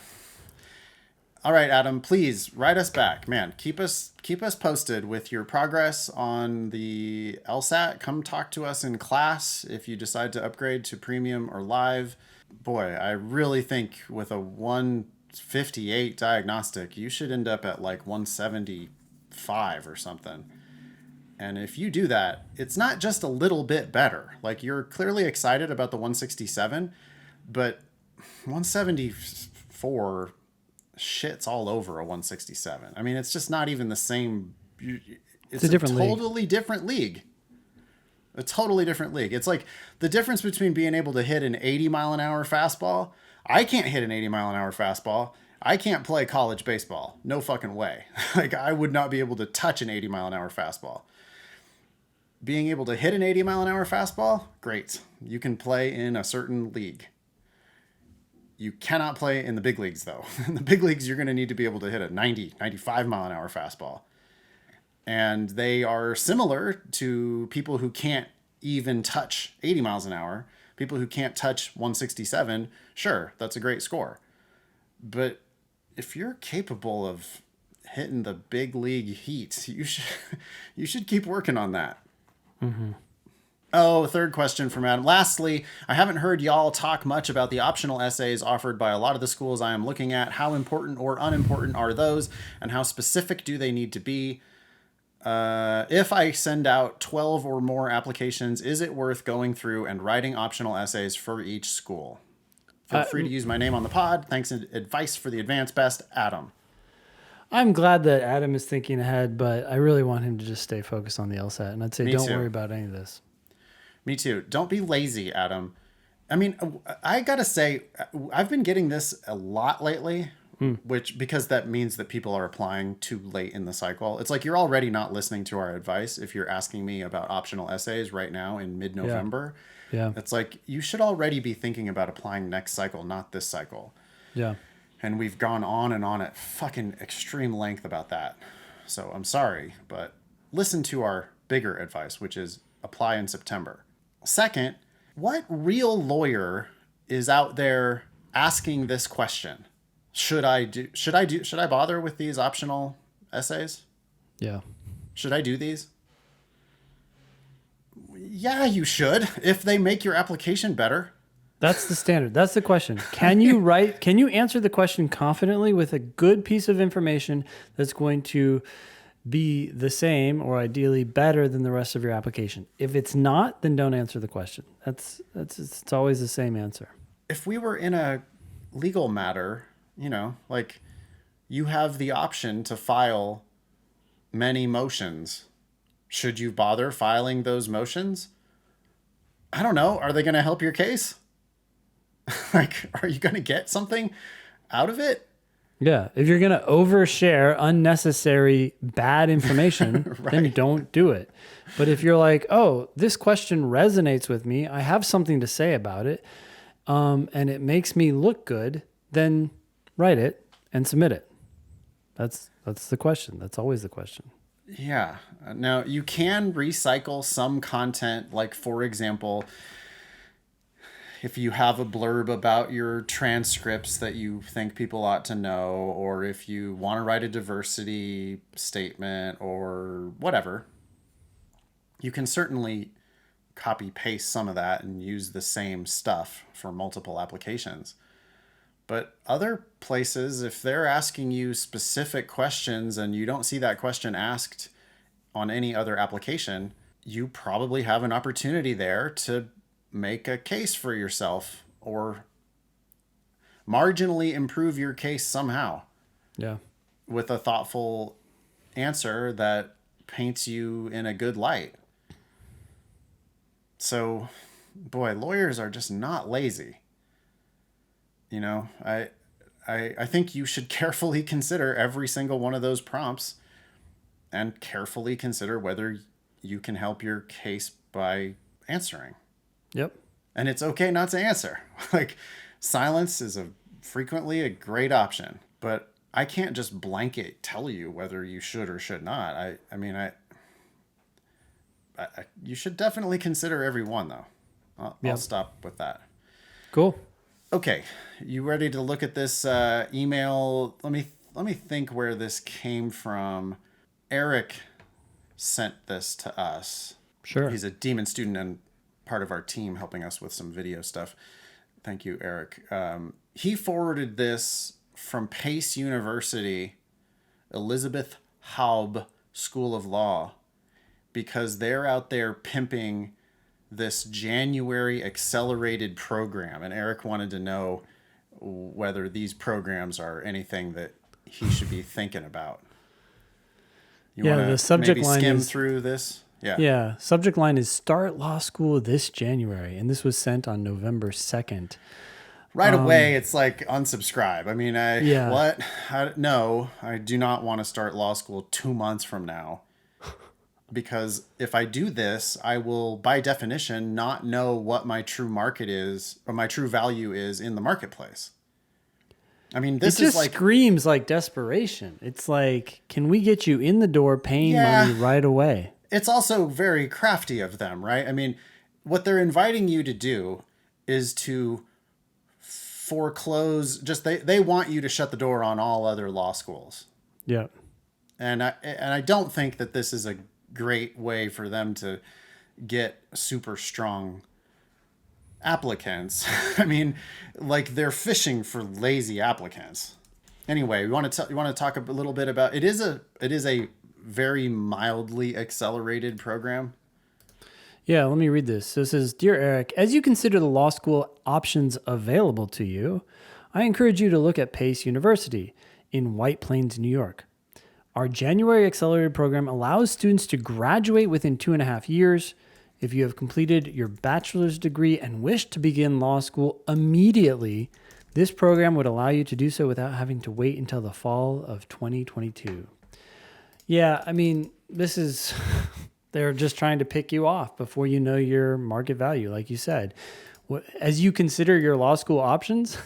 All right, Adam, please write us back. Man, keep us posted with your progress on the LSAT. Come talk to us in class if you decide to upgrade to premium or live. Boy, I really think with a 158 diagnostic, you should end up at like 175 or something. And if you do that, it's not just a little bit better. Like, you're clearly excited about the 167, but 174 shits all over a 167. I mean, it's just not even the same. It's a different totally different league. A totally different league. It's like the difference between being able to hit an 80-mile-an-hour fastball. I can't hit an 80-mile-an-hour fastball. I can't play college baseball. No fucking way. Like, I would not be able to touch an 80-mile-an-hour fastball. Being able to hit an 80-mile-an-hour fastball, great. You can play in a certain league. You cannot play in the big leagues, though. In the big leagues, you're going to need to be able to hit a 90, 95-mile-an-hour fastball. And they are similar to people who can't even touch 80 miles an hour. People who can't touch 167, sure, that's a great score. But if you're capable of hitting the big league heat, you should keep working on that. Mm-hmm. Oh, third question from Adam. Lastly, I haven't heard y'all talk much about the optional essays offered by a lot of the schools I am looking at. How important or unimportant are those, and how specific do they need to be? If I send out 12 or more applications, is it worth going through and writing optional essays for each school? Feel free to use my name on the pod. Thanks and advice for the advanced best, Adam. I'm glad that Adam is thinking ahead, but I really want him to just stay focused on the LSAT. And I'd say don't worry about any of this. Me too. Don't be lazy, Adam. I mean, I got to say, I've been getting this a lot lately, because that means that people are applying too late in the cycle. It's like you're already not listening to our advice if you're asking me about optional essays right now in mid-November. Yeah. It's like you should already be thinking about applying next cycle, not this cycle. Yeah. And we've gone on and on at fucking extreme length about that. So I'm sorry, but listen to our bigger advice, which is apply in September. Second, what real lawyer is out there asking this question? Should I bother with these optional essays? Yeah. Should I do these? Yeah, you should, if they make your application better. That's the standard. That's the question. Can you answer the question confidently with a good piece of information that's going to be the same or ideally better than the rest of your application? If it's not, then don't answer the question. It's always the same answer. If we were in a legal matter, like you have the option to file many motions. Should you bother filing those motions? I don't know. Are they going to help your case? Like, are you going to get something out of it? Yeah. If you're going to overshare unnecessary bad information, Right. then don't do it. But if you're like, oh, this question resonates with me, I have something to say about it, and it makes me look good, then write it and submit it. That's the question. That's always the question. Yeah. Now, you can recycle some content, like, for example, if you have a blurb about your transcripts that you think people ought to know, or if you want to write a diversity statement or whatever, you can certainly copy paste some of that and use the same stuff for multiple applications. But other places, if they're asking you specific questions and you don't see that question asked on any other application, you probably have an opportunity there to make a case for yourself or marginally improve your case somehow. Yeah. With a thoughtful answer that paints you in a good light. So, boy, lawyers are just not lazy. I think you should carefully consider every single one of those prompts and carefully consider whether you can help your case by answering. Yep. And it's okay not to answer. Like, silence is frequently a great option, but I can't just blanket tell you whether you should or should not. I mean, you should definitely consider every one, though. I'll stop with that. Cool. Okay, you ready to look at this email? Let me think where this came from. Eric sent this to us. Sure. He's a Demon student and part of our team helping us with some video stuff. Thank you, Eric. He forwarded this from Pace University, Elizabeth Haub School of Law, because they're out there pimping this January accelerated program. And Eric wanted to know whether these programs are anything that he should be thinking about. You want the to subject maybe line skim is through this? Yeah. Yeah. Subject line is start law school this January. And this was sent on November 2nd. Right away, it's like unsubscribe. I mean, Yeah. what? No, I do not want to start law school 2 months from now. Because if I do this, I will, by definition, not know what my true market is or my true value is in the marketplace. I mean, It this just is like, screams like desperation. It's like, can we get you in the door paying money yeah, right away? it's also very crafty of them, right? I mean, what they're inviting you to do is to foreclose, just they want you to shut the door on all other law schools. Yeah. And I don't think that this is a great way for them to get super strong applicants. I mean, like they're fishing for lazy applicants. Anyway, you want to talk a little bit about it is a very mildly accelerated program. Yeah, let me read this. So it says, Dear Eric, as you consider the law school options available to you, I encourage you to look at Pace University in White Plains, New York. Our January accelerated program allows students to graduate within 2.5 years. If you have completed your bachelor's degree and wish to begin law school immediately, this program would allow you to do so without having to wait until the fall of 2022. Yeah, I mean, this is, they're just trying to pick you off before you know your market value, like you said. As you consider your law school options,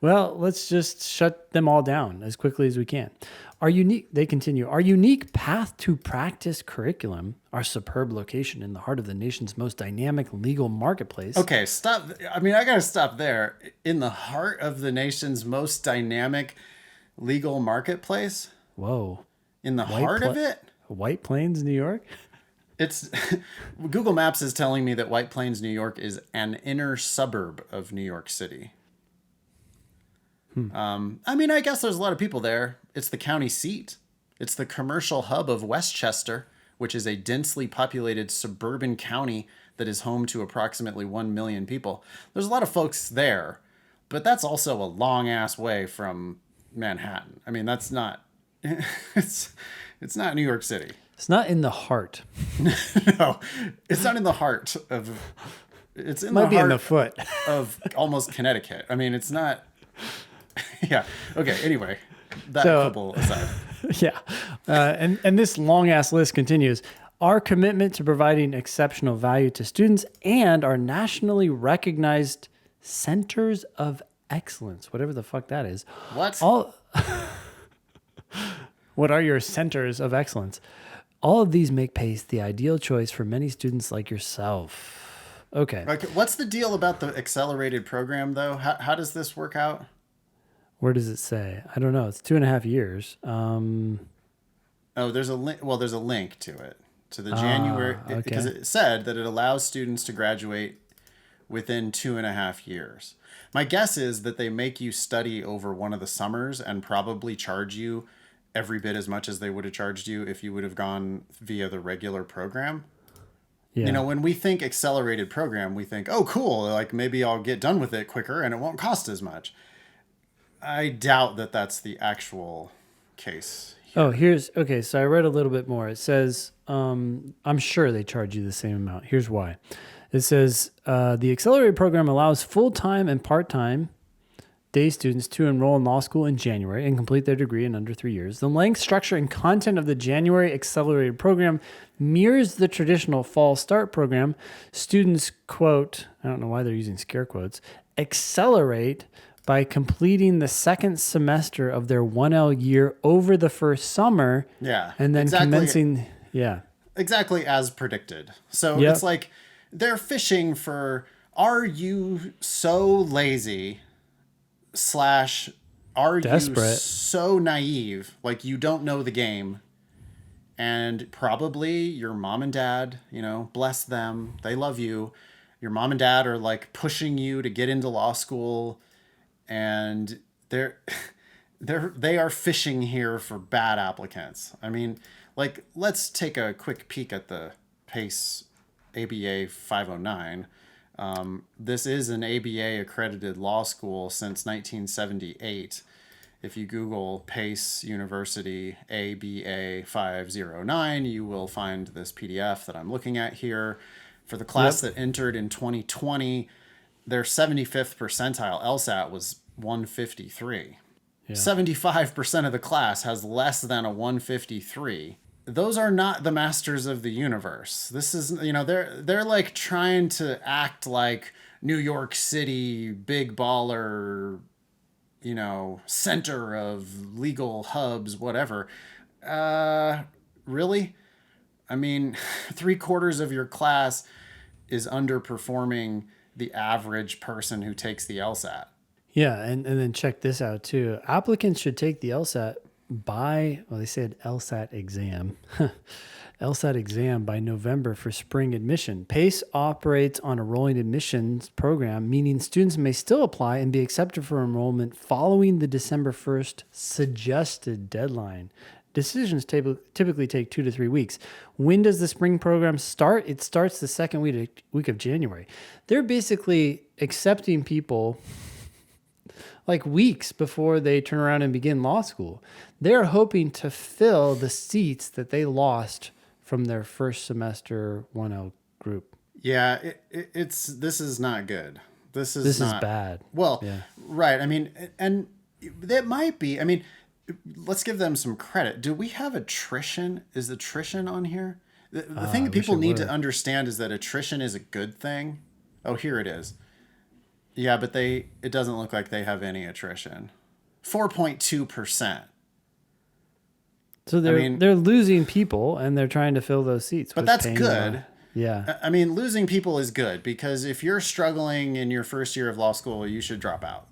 well, let's just shut them all down as quickly as we can. They continue, our unique path to practice curriculum, our superb location in the heart of the nation's most dynamic legal marketplace. Okay, stop. I mean, I got to stop there. In the heart of the nation's most dynamic legal marketplace? Whoa. In the heart of it? White Plains, New York? It's Google Maps is telling me that White Plains, New York is an inner suburb of New York City. I mean, I guess there's a lot of people there. It's the county seat. It's the commercial hub of Westchester, which is a densely populated suburban county that is home to approximately 1 million people. There's a lot of folks there, but that's also a long ass way from Manhattan. I mean, that's not, it's not New York City. It's not in the heart. No, it's not in the heart of, it's in Might the be heart in the foot. of almost Connecticut. I mean, it's not, yeah. Okay. Anyway, that So- quibble aside. Yeah. And this long ass list continues. Our commitment to providing exceptional value to students and our nationally recognized centers of excellence, whatever the fuck that is. What? What are your centers of excellence? All of these make Pace the ideal choice for many students like yourself. Okay. Okay, what's the deal about the accelerated program, though? How does this work out? Where does it say? I don't know. It's 2.5 years. Oh, there's a link. Well, there's a link to it, to the January, okay. because it said that it allows students to graduate within 2.5 years. My guess is that they make you study over one of the summers and probably charge you every bit as much as they would have charged you if you would have gone via the regular program. Yeah. You know, when we think accelerated program, we think, oh, cool, like maybe I'll get done with it quicker and it won't cost as much. I doubt that that's the actual case. Oh, okay. So I read a little bit more. It says, I'm sure they charge you the same amount. Here's why. It says, the accelerated program allows full-time and part-time day students to enroll in law school in January and complete their degree in under 3 years. The length, structure, and content of the January accelerated program mirrors the traditional fall start program. Students, quote, I don't know why they're using scare quotes, accelerate by completing the second semester of their 1L year over the first summer. Yeah. And then exactly, commencing, yeah. Exactly as predicted. So Yep. it's like they're fishing for, are you so lazy / are Desperate. you so naive, like you don't know the game, and probably your mom and dad, you know, bless them, they love you, your mom and dad are like pushing you to get into law school, and they are fishing here for bad applicants. I mean, like, let's take a quick peek at the PACE ABA 509. This is an ABA accredited law school since 1978. If you Google Pace University ABA 509, you will find this PDF that I'm looking at here. For the class Yep. that entered in 2020, their 75th percentile LSAT was 153. Yeah. 75% of the class has less than a 153. Those are not the masters of the universe. This is, they're like trying to act like New York City big baller, center of legal hubs, whatever. Really? I mean, 3/4 of your class is underperforming the average person who takes the LSAT. Yeah, and then check this out too. Applicants should take the LSAT they said LSAT exam. LSAT exam by November for spring admission. PACE operates on a rolling admissions program, meaning students may still apply and be accepted for enrollment following the December 1st suggested deadline. Decisions typically take 2 to 3 weeks. When does the spring program start? It starts the second week of January. They're basically accepting people like weeks before they turn around and begin law school. They're hoping to fill the seats that they lost from their first semester 1L group. Yeah, this is not good. This is bad. Well, yeah. Right. I mean, and that might be. I mean, let's give them some credit. Do we have attrition? Is attrition on here? The thing that people need to understand is that attrition is a good thing. Oh, here it is. Yeah, but it doesn't look like they have any attrition. 4.2%. So they're losing people and they're trying to fill those seats. But that's good. Yeah. I mean, losing people is good because if you're struggling in your first year of law school, you should drop out.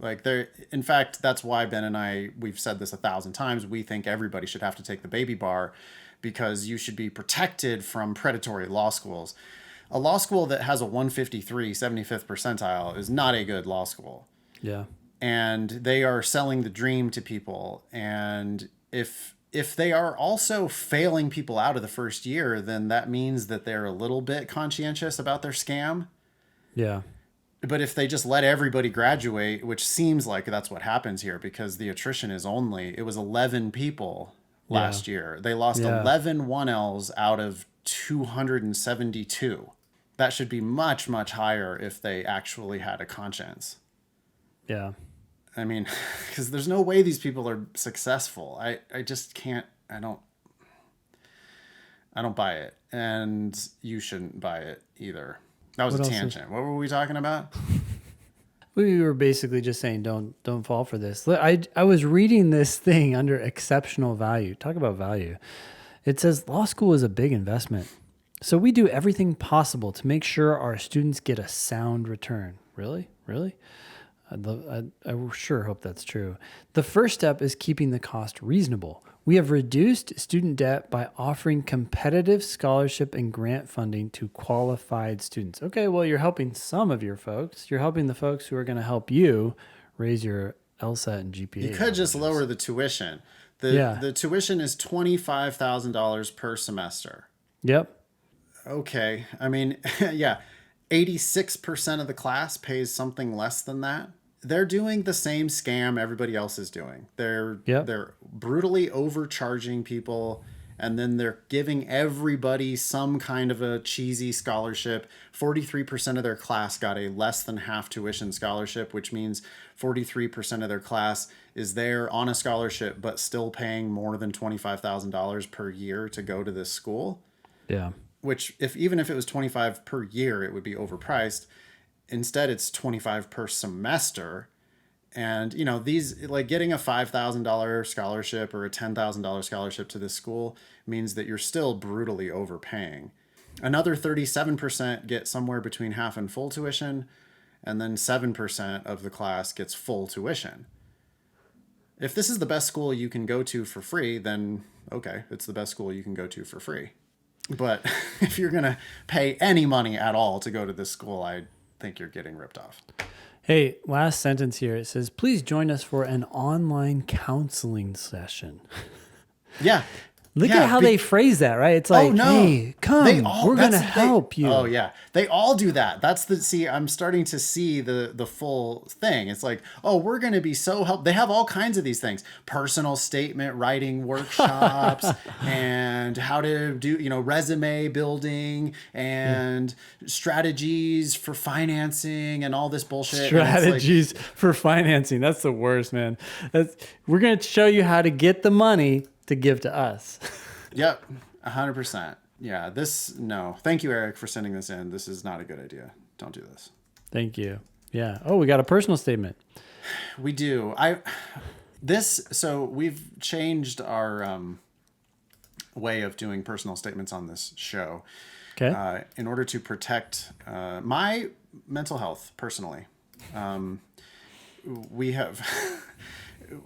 In fact, that's why Ben and we've said this 1,000 times. We think everybody should have to take the baby bar because you should be protected from predatory law schools. A law school that has a 153 75th percentile is not a good law school. Yeah. And they are selling the dream to people. And if they are also failing people out of the first year, then that means that they're a little bit conscientious about their scam. Yeah. But if they just let everybody graduate, which seems like that's what happens here because the attrition is it was 11 people last year. They lost 11 1Ls out of 272. That should be much, much higher if they actually had a conscience. Yeah. I mean, because there's no way these people are successful. I just can't. I don't buy it, and you shouldn't buy it either. That was a tangent. What were we talking about? We were basically just saying don't fall for this. I was reading this thing under exceptional value. Talk about value. It says law school is a big investment. So we do everything possible to make sure our students get a sound return. Really? I sure hope that's true. The first step is keeping the cost reasonable. We have reduced student debt by offering competitive scholarship and grant funding to qualified students. Okay, well, you're helping some of your folks. You're helping the folks who are going to help you raise your LSAT and GPA. You could just lower the tuition. The tuition is $25,000 per semester. Yep. Okay. I mean, yeah, 86% of the class pays something less than that. They're doing the same scam everybody else is doing. They're brutally overcharging people, and then they're giving everybody some kind of a cheesy scholarship. 43% of their class got a less than half tuition scholarship, which means 43% of their class is there on a scholarship but still paying more than $25,000 per year to go to this school. Yeah. Which even if it was 25 per year, it would be overpriced. Instead, it's 25 per semester. And, these getting a $5,000 scholarship or a $10,000 scholarship to this school means that you're still brutally overpaying. Another 37% get somewhere between half and full tuition, and then 7% of the class gets full tuition. If this is the best school you can go to for free, then okay, it's the best school you can go to for free. But if you're going to pay any money at all to go to this school, I think you're getting ripped off. Hey, last sentence here. It says, please join us for an online counseling session. Yeah. Look Yeah, at how they phrase that, right? It's Oh like, no. hey, come, we're going to help you. Oh yeah. They all do that. I'm starting to see the full thing. It's like, oh, we're going to be so help. They have all kinds of these things. Personal statement writing workshops and how to do, resume building and strategies for financing and all this bullshit. Strategies for financing. That's the worst, man. We're going to show you how to get the money to give to us. Yep, 100%. Yeah, no. Thank you, Eric, for sending this in. This is not a good idea. Don't do this. Thank you. Yeah. Oh, we got a personal statement. We do. So we've changed our way of doing personal statements on this show. Okay. In order to protect my mental health personally. We have...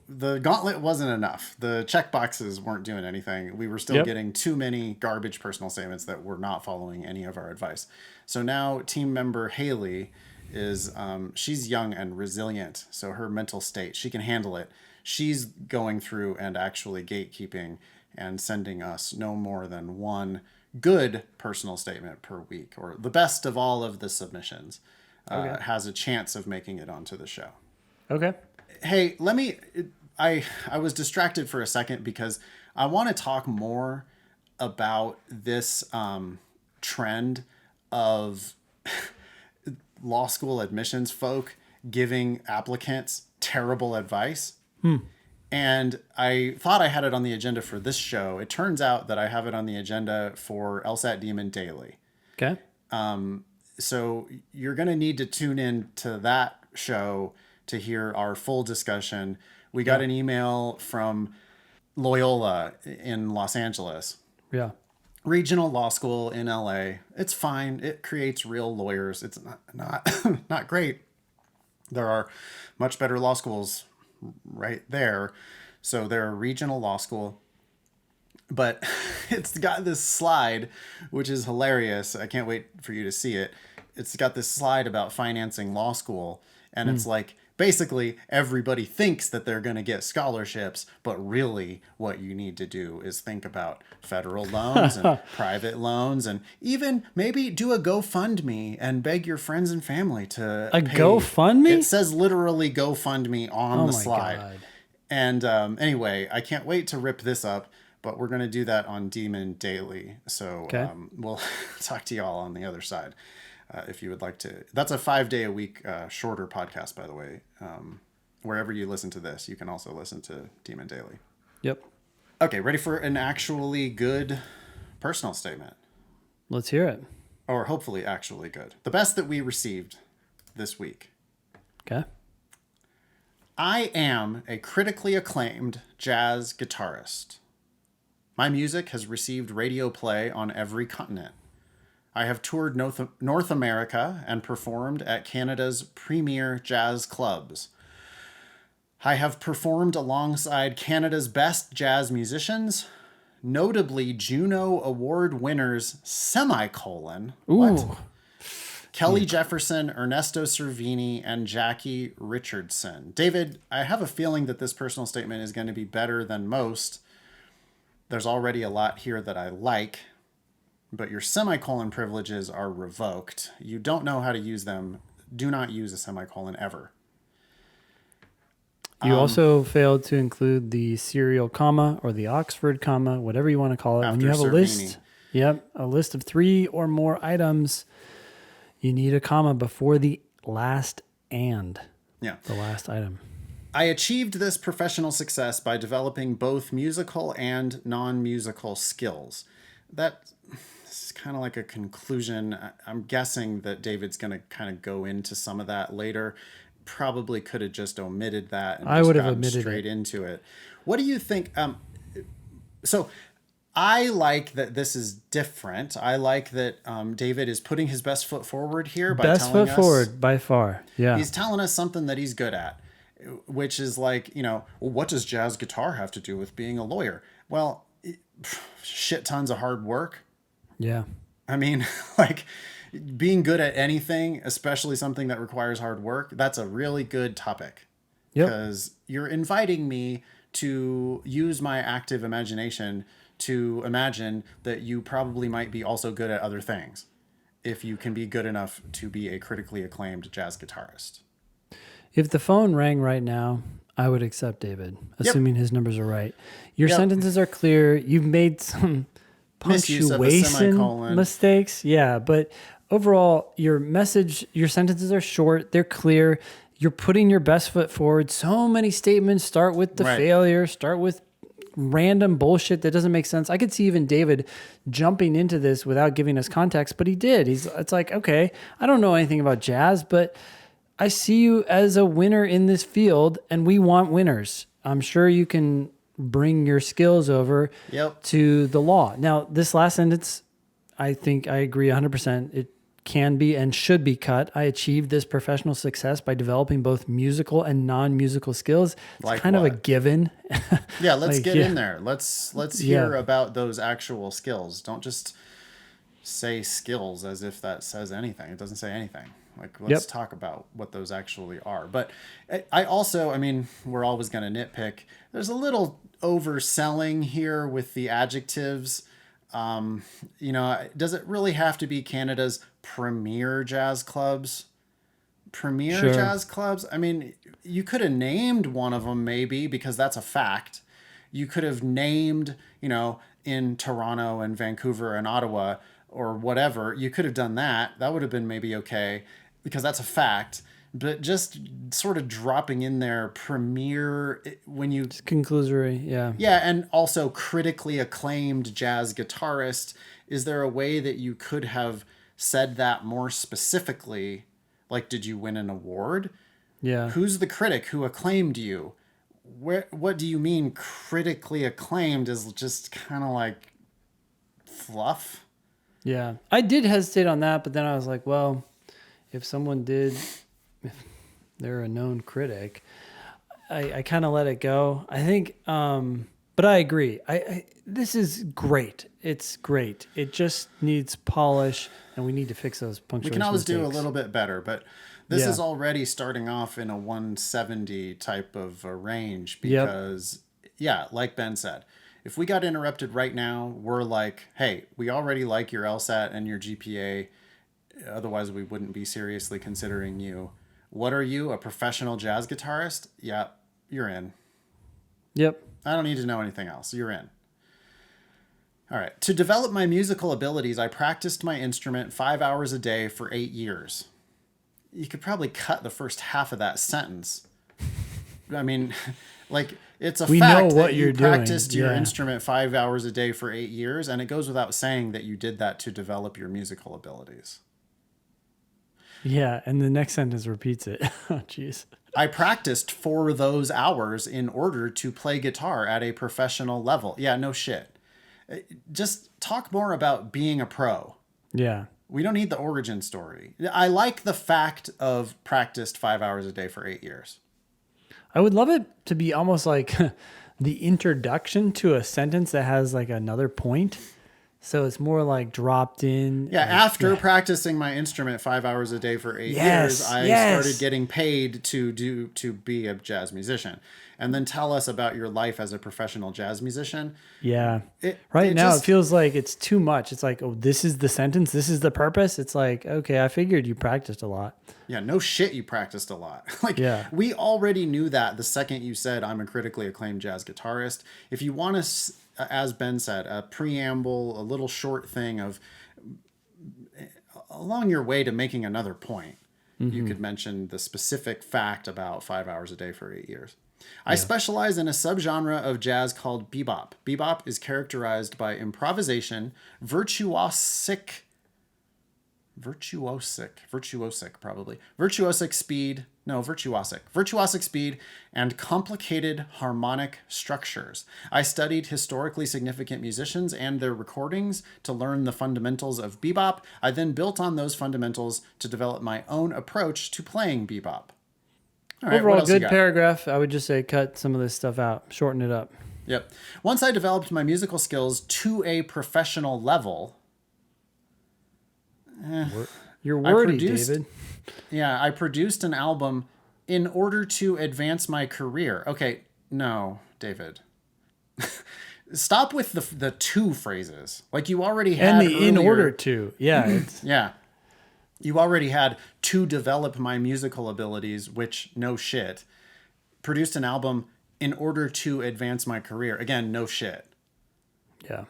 The gauntlet wasn't enough. The check boxes weren't doing anything. We were still getting too many garbage personal statements that were not following any of our advice. So now team member Haley is, she's young and resilient. So her mental state, she can handle it. She's going through and actually gatekeeping and sending us no more than one good personal statement per week, or the best of all of the submissions has a chance of making it onto the show. Okay. Hey, I was distracted for a second because I want to talk more about this trend of law school admissions folk giving applicants terrible advice. And I thought I had it on the agenda for this show. It turns out that I have it on the agenda for LSAT Demon Daily. Okay. So you're going to need to tune in to that show to hear our full discussion. We got an email from Loyola in Los Angeles. Yeah. Regional law school in LA. It's fine. It creates real lawyers. It's not great. There are much better law schools right there. So they're a regional law school. But it's got this slide, which is hilarious. I can't wait for you to see it. It's got this slide about financing law school. And it's like, basically, everybody thinks that they're going to get scholarships, but really what you need to do is think about federal loans and private loans, and even maybe do a GoFundMe and beg your friends and family to pay. GoFundMe? It says literally GoFundMe on the slide. God. And anyway, I can't wait to rip this up, but we're going to do that on Demon Daily. So we'll talk to y'all on the other side. If you would like to. That's a 5-day-a-week shorter podcast, by the way. Wherever you listen to this, you can also listen to Demon Daily. Yep. Okay, ready for an actually good personal statement? Let's hear it. Or hopefully actually good. The best that we received this week. Okay. I am a critically acclaimed jazz guitarist. My music has received radio play on every continent. I have toured North America and performed at Canada's premier jazz clubs. I have performed alongside Canada's best jazz musicians, notably Juno Award winners, Ooh. Kelly Jefferson, Ernesto Cervini, and Jackie Richardson. David, I have a feeling that this personal statement is going to be better than most. There's already a lot here that I like. But your semicolon privileges are revoked. You don't know how to use them. Do not use a semicolon ever. You also failed to include the serial comma or the Oxford comma, whatever you want to call it. When you have Cervini. a list of 3 or more items, you need a comma before the last and. Yeah. The last item. I achieved this professional success by developing both musical and non-musical skills. This is kind of like a conclusion. I'm guessing that David's going to kind of go into some of that later. Probably could have just omitted that and I just would have gotten omitted straight into it. What do you think? So I like that this is different. I like that David is putting his best foot forward here by Best telling foot us, forward by far. Yeah. he's telling us something that he's good at, which is like, well, what does jazz guitar have to do with being a lawyer? Well, shit tons of hard work. Yeah. I mean, like being good at anything, especially something that requires hard work, that's a really good topic. Yep. Because you're inviting me to use my active imagination to imagine that you probably might be also good at other things if you can be good enough to be a critically acclaimed jazz guitarist. If the phone rang right now, I would accept David, assuming his numbers are right. Your sentences are clear. You've made some Misuse of a punctuation semicolon. mistakes. Yeah, but overall, your sentences are short. They're clear. You're putting your best foot forward. So many statements start with the failure, start with random bullshit that doesn't make sense. I could see even David jumping into this without giving us context, but he did. It's like, okay, I don't know anything about jazz, but I see you as a winner in this field, and we want winners. I'm sure you can bring your skills over to the law. Now, this last sentence, I think I agree 100%. It can be and should be cut. I achieved this professional success by developing both musical and non-musical skills. It's like kind of a given. Yeah, let's get in there. Let's hear about those actual skills. Don't just say skills as if that says anything. It doesn't say anything. Like, let's talk about what those actually are. But I also, I mean, we're always going to nitpick. There's a little overselling here with the adjectives. You know, does it really have to be Canada's premier jazz clubs? Jazz clubs? I mean, you could have named one of them maybe because that's a fact. You could have named, you know, in Toronto and Vancouver and Ottawa or whatever. You could have done that. That would have been maybe okay because that's a fact. But just sort of dropping in there premier when you... It's conclusory, yeah. Yeah, and also critically acclaimed jazz guitarist. Is there a way that you could have said that more specifically? Like, did you win an award? Yeah. Who's the critic who acclaimed you? What do you mean critically acclaimed is just kind of like fluff? Yeah. I did hesitate on that, but then I was like, well, if someone did... if they're a known critic, I kind of let it go. I think, but I agree. This is great. It's great. It just needs polish, and we need to fix those punctuation. We can always mistakes. do a little bit better, but this is already starting off in a 170 type of a range because, like Ben said, if we got interrupted right now, we're like, hey, we already like your LSAT and your GPA. Otherwise, we wouldn't be seriously considering you. What are you, a professional jazz guitarist? Yeah, you're in. Yep. I don't need to know anything else. You're in. All right. To develop my musical abilities, I practiced my instrument 5 hours a day for 8 years. You could probably cut the first half of that sentence. I mean, like, it's a fact that you practiced your instrument 5 hours a day for 8 years, and it goes without saying that you did that to develop your musical abilities. Yeah, and the next sentence repeats it. Oh, jeez. I practiced for those hours in order to play guitar at a professional level. Yeah, no shit. Just talk more about being a pro. Yeah. We don't need the origin story. I like the fact of practiced 5 hours a day for 8 years. I would love it to be almost like the introduction to a sentence that has like another point. So it's more like dropped in. Yeah, after practicing my instrument 5 hours a day for 8 years, I started getting paid to be a jazz musician. And then tell us about your life as a professional jazz musician. Yeah. Right now, it feels like it's too much. It's like, oh, this is the sentence. This is the purpose. It's like, okay, I figured you practiced a lot. Yeah, no shit, you practiced a lot. We already knew that the second you said, I'm a critically acclaimed jazz guitarist. If you want to, as Ben said, a preamble, a little short thing of along your way to making another point, you could mention the specific fact about 5 hours a day for 8 years. I specialize in a subgenre of jazz called bebop. Bebop is characterized by improvisation, virtuosic speed, and complicated harmonic structures. I studied historically significant musicians and their recordings to learn the fundamentals of bebop. I then built on those fundamentals to develop my own approach to playing bebop. All right, overall, good paragraph. I would just say cut some of this stuff out, shorten it up. Yep. Once I developed my musical skills to a professional level... You're wordy, David. Yeah, I produced an album in order to advance my career. Okay, no, David. Stop with the two phrases. Like you already And had the in earlier. order to. Yeah. It's, Yeah. You already had to develop my musical abilities, which no shit. Produced an album in order to advance my career. Again, no shit. yeah.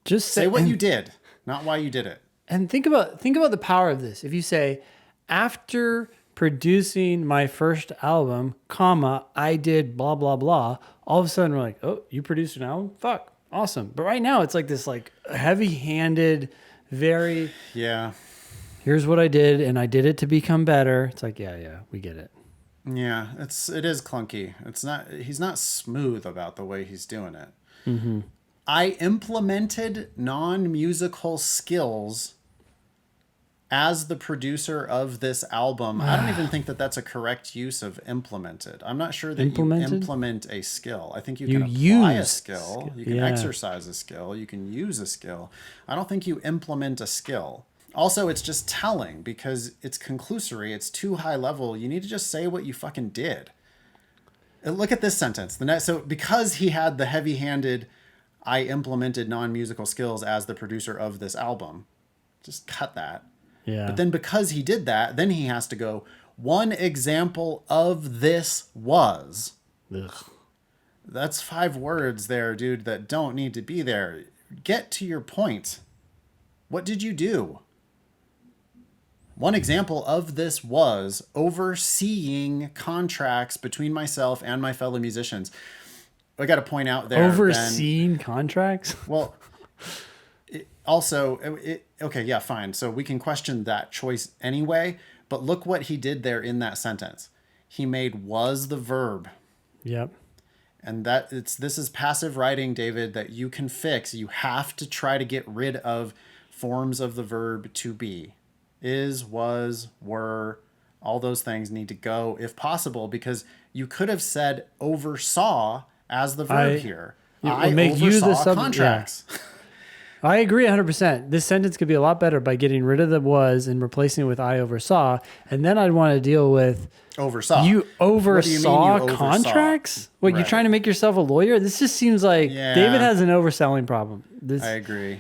Just Say what you did, not why you did it. And think about the power of this. If you say, after producing my first album, comma, I did blah blah blah, all of a sudden we're like, oh, you produced an album? Fuck. Awesome. But right now it's like this like heavy-handed, very Yeah. here's what I did and I did it to become better. It's like, yeah, we get it. Yeah, it is clunky. He's not smooth about the way he's doing it. Mm-hmm. I implemented non-musical skills as the producer of this album. I don't even think that that's a correct use of implemented. I'm not sure that Implemented? you implement a skill. I think you You can apply a use skill. You can yeah. exercise a skill. You can use a skill. I don't think you implement a skill. Also, it's just telling because it's conclusory. It's too high level. You need to just say what you fucking did. And look at this sentence. So because he had the heavy-handed, I implemented non-musical skills as the producer of this album, just cut that. Yeah. But then because he did that, then he has to go, one example of this was. Ugh. That's 5 words there, dude, that don't need to be there. Get to your point. What did you do? One example of this was overseeing contracts between myself and my fellow musicians. I got to point out there. Overseeing contracts? Well, okay, yeah, fine. So we can question that choice anyway, but look what he did there in that sentence. He made was the verb. Yep. And this is passive writing, David, that you can fix. You have to try to get rid of forms of the verb to be. Is, was, were, all those things need to go if possible, because you could have said oversaw as the verb here. I oversaw contracts. Yeah. I agree 100%. This sentence could be a lot better by getting rid of the was and replacing it with I oversaw. And then I'd want to deal with oversaw. You oversaw you oversaw? contracts? What, Right. you trying to make yourself a lawyer? This just seems like Yeah. David has an overselling problem. I agree.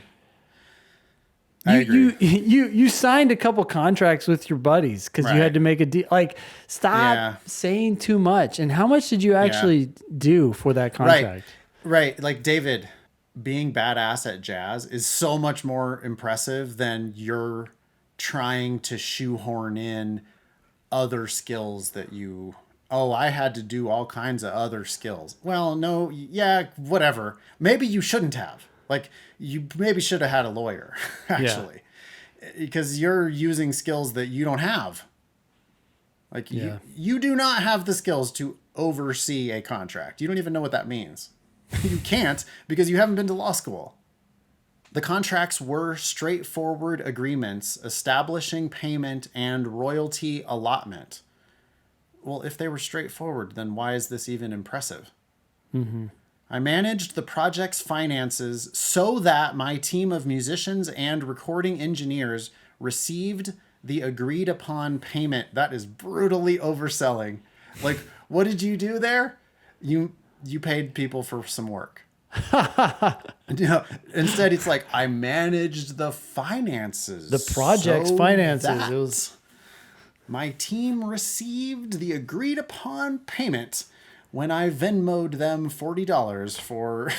You signed a couple contracts with your buddies because you had to make a deal. Like, stop saying too much. And how much did you actually do for that contract? Right. Like, David, being badass at jazz is so much more impressive than you're trying to shoehorn in other skills that you... Oh, I had to do all kinds of other skills. Well, no, yeah, whatever. Maybe you shouldn't have. Like, you maybe should have had a lawyer, actually. Yeah. Because you're using skills that you don't have. Like, you do not have the skills to oversee a contract. You don't even know what that means. You can't because you haven't been to law school. The contracts were straightforward agreements establishing payment and royalty allotment. Well, if they were straightforward, then why is this even impressive? Mm-hmm. I managed the project's finances so that my team of musicians and recording engineers received the agreed upon payment. That is brutally overselling. Like, what did you do there? You paid people for some work. Instead, it's like, I managed the finances. The project's finances. It was... My team received the agreed upon payment when I Venmo'd them $40 for,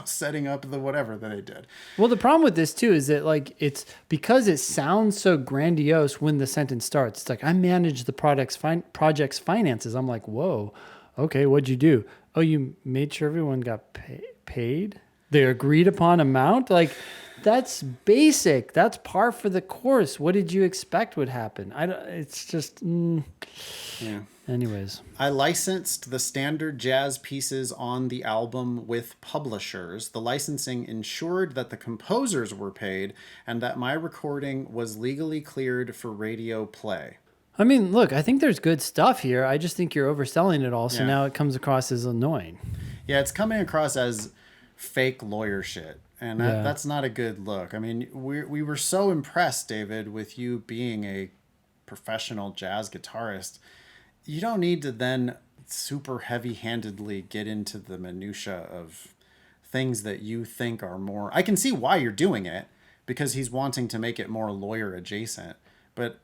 setting up the whatever that they did. Well, the problem with this too is that like it's because it sounds so grandiose when the sentence starts. It's like, I manage the project's finances. I'm like, whoa, okay, what'd you do? Oh, you made sure everyone got paid? The agreed upon amount? Like, that's basic. That's par for the course. What did you expect would happen? It's just... Yeah. Anyways. I licensed the standard jazz pieces on the album with publishers. The licensing ensured that the composers were paid and that my recording was legally cleared for radio play. I mean, look, I think there's good stuff here. I just think you're overselling it all, so now it comes across as annoying. Yeah, it's coming across as fake lawyer shit, and that's not a good look. I mean, we were so impressed, David, with you being a professional jazz guitarist. You don't need to then super heavy-handedly get into the minutia of things that you think are more. I can see why you're doing it because he's wanting to make it more lawyer adjacent, but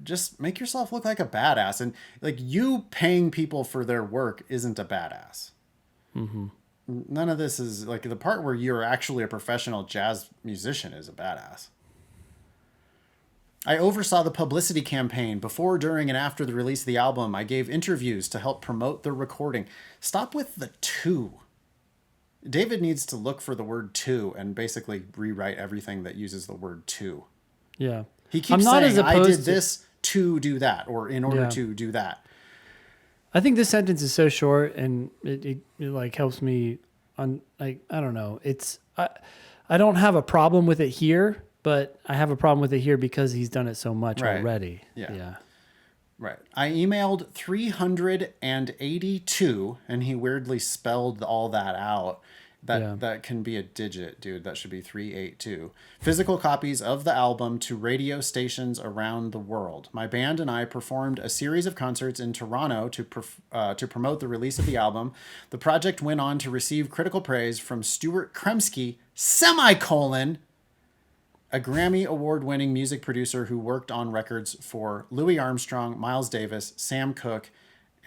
just make yourself look like a badass. And like, you paying people for their work isn't a badass. Mm-hmm. None of this is like the part where you're actually a professional jazz musician is a badass. I oversaw the publicity campaign before, during, and after the release of the album. I gave interviews to help promote the recording. Stop with the to. David needs to look for the word to and basically rewrite everything that uses the word to. Yeah. He keeps saying, I did this to do that, or in order to do that. I think this sentence is so short, and it like helps me on, like, I don't know. I don't have a problem with it here, but I have a problem with it here because he's done it so much already. Yeah. Right. I emailed 382, and he weirdly spelled all that out. That can be a digit, dude. That should be 382. Physical copies of the album to radio stations around the world. My band and I performed a series of concerts in Toronto to promote the release of the album. The project went on to receive critical praise from Stuart Kremsky, a Grammy award-winning music producer who worked on records for Louis Armstrong, Miles Davis, Sam Cooke,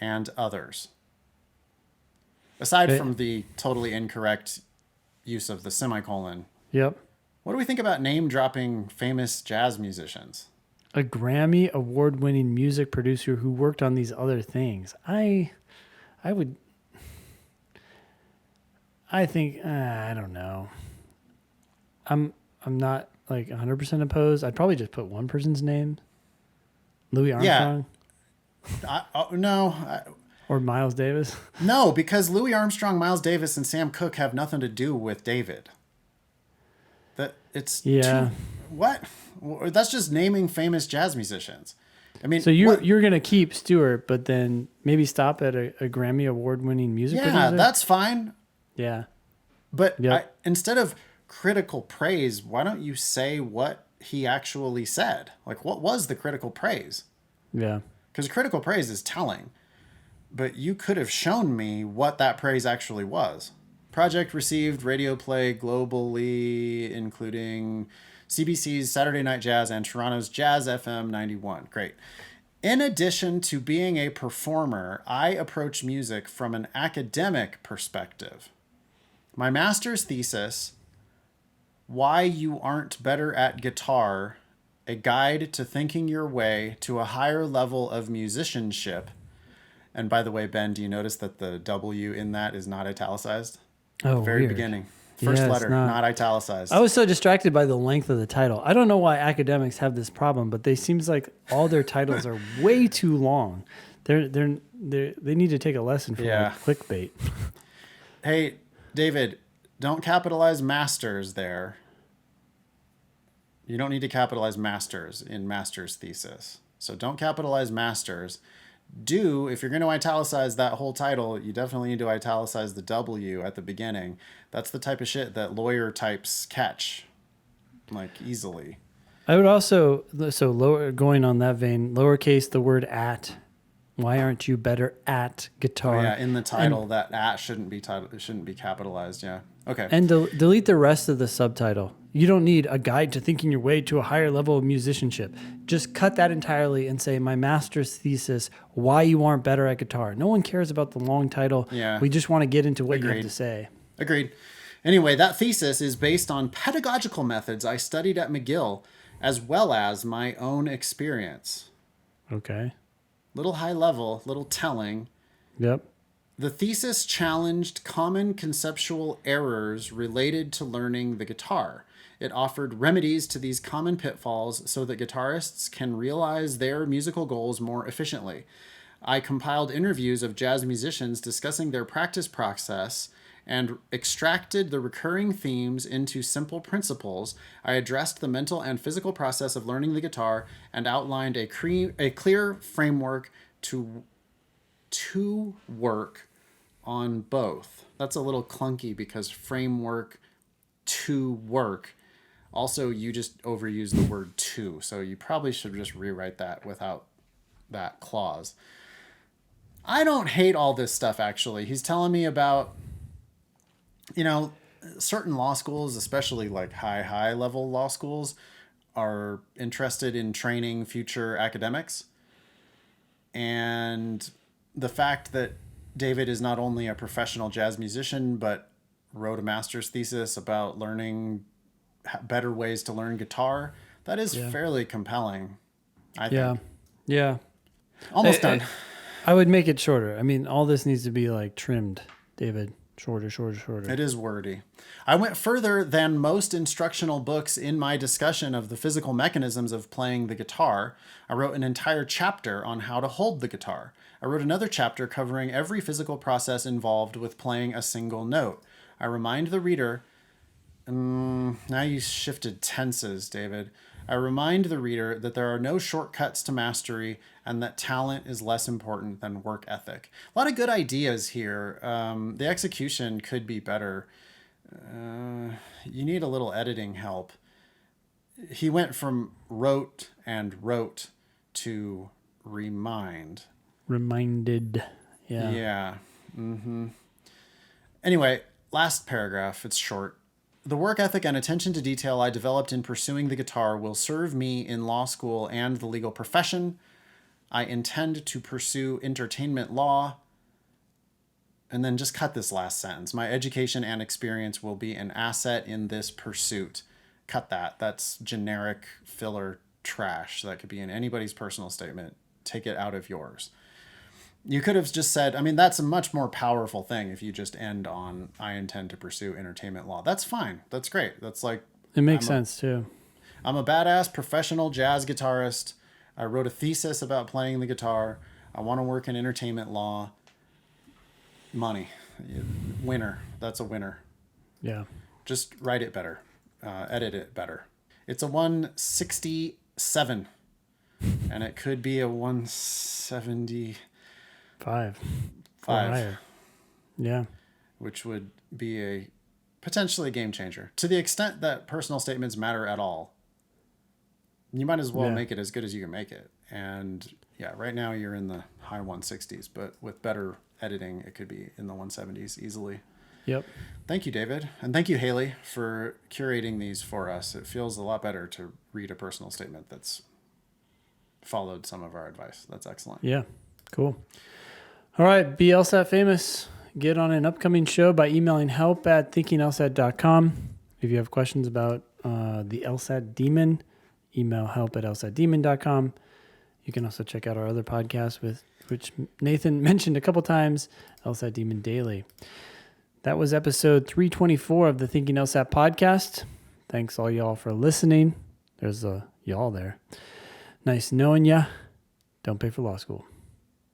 and others. Aside from the totally incorrect use of the semicolon. Yep. What do we think about name-dropping famous jazz musicians? A Grammy award-winning music producer who worked on these other things. I think, I don't know. I'm not like 100% opposed. I'd probably just put one person's name. Louis Armstrong. No. Or Miles Davis. No, because Louis Armstrong, Miles Davis, and Sam Cooke have nothing to do with David. What? That's just naming famous jazz musicians. I mean, so you're gonna keep Stewart, but then maybe stop at a Grammy award-winning music producer? Yeah, that's fine. Yeah. But instead of critical praise, why don't you say what he actually said? Like, what was the critical praise? Yeah. Because critical praise is telling. But you could have shown me what that praise actually was. Project received radio play globally, including CBC's Saturday Night Jazz and Toronto's Jazz FM 91. Great. In addition to being a performer, I approach music from an academic perspective. My master's thesis, Why You Aren't Better at Guitar, A Guide to Thinking Your Way to a Higher Level of Musicianship. And by the way, Ben, do you notice that the W in that is not italicized? Oh, very weird. Beginning. First letter, not italicized. I was so distracted by the length of the title. I don't know why academics have this problem, but they seems like all their titles are way too long. They need to take a lesson from clickbait. Hey, David, don't capitalize masters there. You don't need to capitalize masters in master's thesis. So don't capitalize masters. If you're going to italicize that whole title, you definitely need to italicize the W at the beginning. That's the type of shit that lawyer types catch, like, easily. I would also, going on that vein, lowercase the word at. Why aren't you better at guitar? Oh, yeah, in the title, that at shouldn't be capitalized. Yeah. Okay. And delete the rest of the subtitle. You don't need a guide to thinking your way to a higher level of musicianship. Just cut that entirely and say, my master's thesis, why you aren't better at guitar. No one cares about the long title. Yeah. We just want to get into what you have to say. Agreed. Anyway, that thesis is based on pedagogical methods I studied at McGill, as well as my own experience. Okay. Little high level, little telling. Yep. The thesis challenged common conceptual errors related to learning the guitar. It offered remedies to these common pitfalls so that guitarists can realize their musical goals more efficiently. I compiled interviews of jazz musicians discussing their practice process and extracted the recurring themes into simple principles. I addressed the mental and physical process of learning the guitar and outlined a clear framework to work on both. That's a little clunky because framework to work. Also, you just overused the word to, so you probably should just rewrite that without that clause. I don't hate all this stuff, actually. He's telling me about You know, certain law schools, especially like high level law schools, are interested in training future academics. And the fact that David is not only a professional jazz musician, but wrote a master's thesis about learning better ways to learn guitar, that is Yeah. fairly compelling, I Yeah. think. Yeah. Almost done. I would make it shorter. I mean, all this needs to be like trimmed, David. Shorter, shorter, shorter. It is wordy. I went further than most instructional books in my discussion of the physical mechanisms of playing the guitar. I wrote an entire chapter on how to hold the guitar. I wrote another chapter covering every physical process involved with playing a single note. I remind the reader. Now you shifted tenses, David. I remind the reader that there are no shortcuts to mastery and that talent is less important than work ethic. A lot of good ideas here. The execution could be better. You need a little editing help. He went from wrote to remind. Reminded. Yeah. Yeah. Anyway, last paragraph. It's short. The work ethic and attention to detail I developed in pursuing the guitar will serve me in law school and the legal profession. I intend to pursue entertainment law. And then just cut this last sentence. My education and experience will be an asset in this pursuit. Cut that. That's generic filler trash. That could be in anybody's personal statement. Take it out of yours. You could have just said, I mean, that's a much more powerful thing if you just end on, I intend to pursue entertainment law. That's fine. That's great. That's like, It makes sense too. I'm a badass professional jazz guitarist. I wrote a thesis about playing the guitar. I want to work in entertainment law. Money. Winner. That's a winner. Yeah. Just write it better. Edit it better. It's a 167. And it could be a 175. 5. Or higher. Yeah. Which would be a potentially game changer. To the extent that personal statements matter at all, you might as well make it as good as you can make it. And yeah, right now you're in the high 160s, but with better editing, it could be in the 170s easily. Yep. Thank you, David. And thank you, Haley, for curating these for us. It feels a lot better to read a personal statement that's followed some of our advice. That's excellent. Yeah. Cool. All right. Be LSAT famous. Get on an upcoming show by emailing help@thinkinglsat.com. If you have questions about the LSAT demon, email help@lsatdemon.com. You can also check out our other podcast, which Nathan mentioned a couple times, LSAT Demon Daily. That was episode 324 of the Thinking LSAT podcast. Thanks all y'all for listening. There's a y'all there. Nice knowing ya. Don't pay for law school.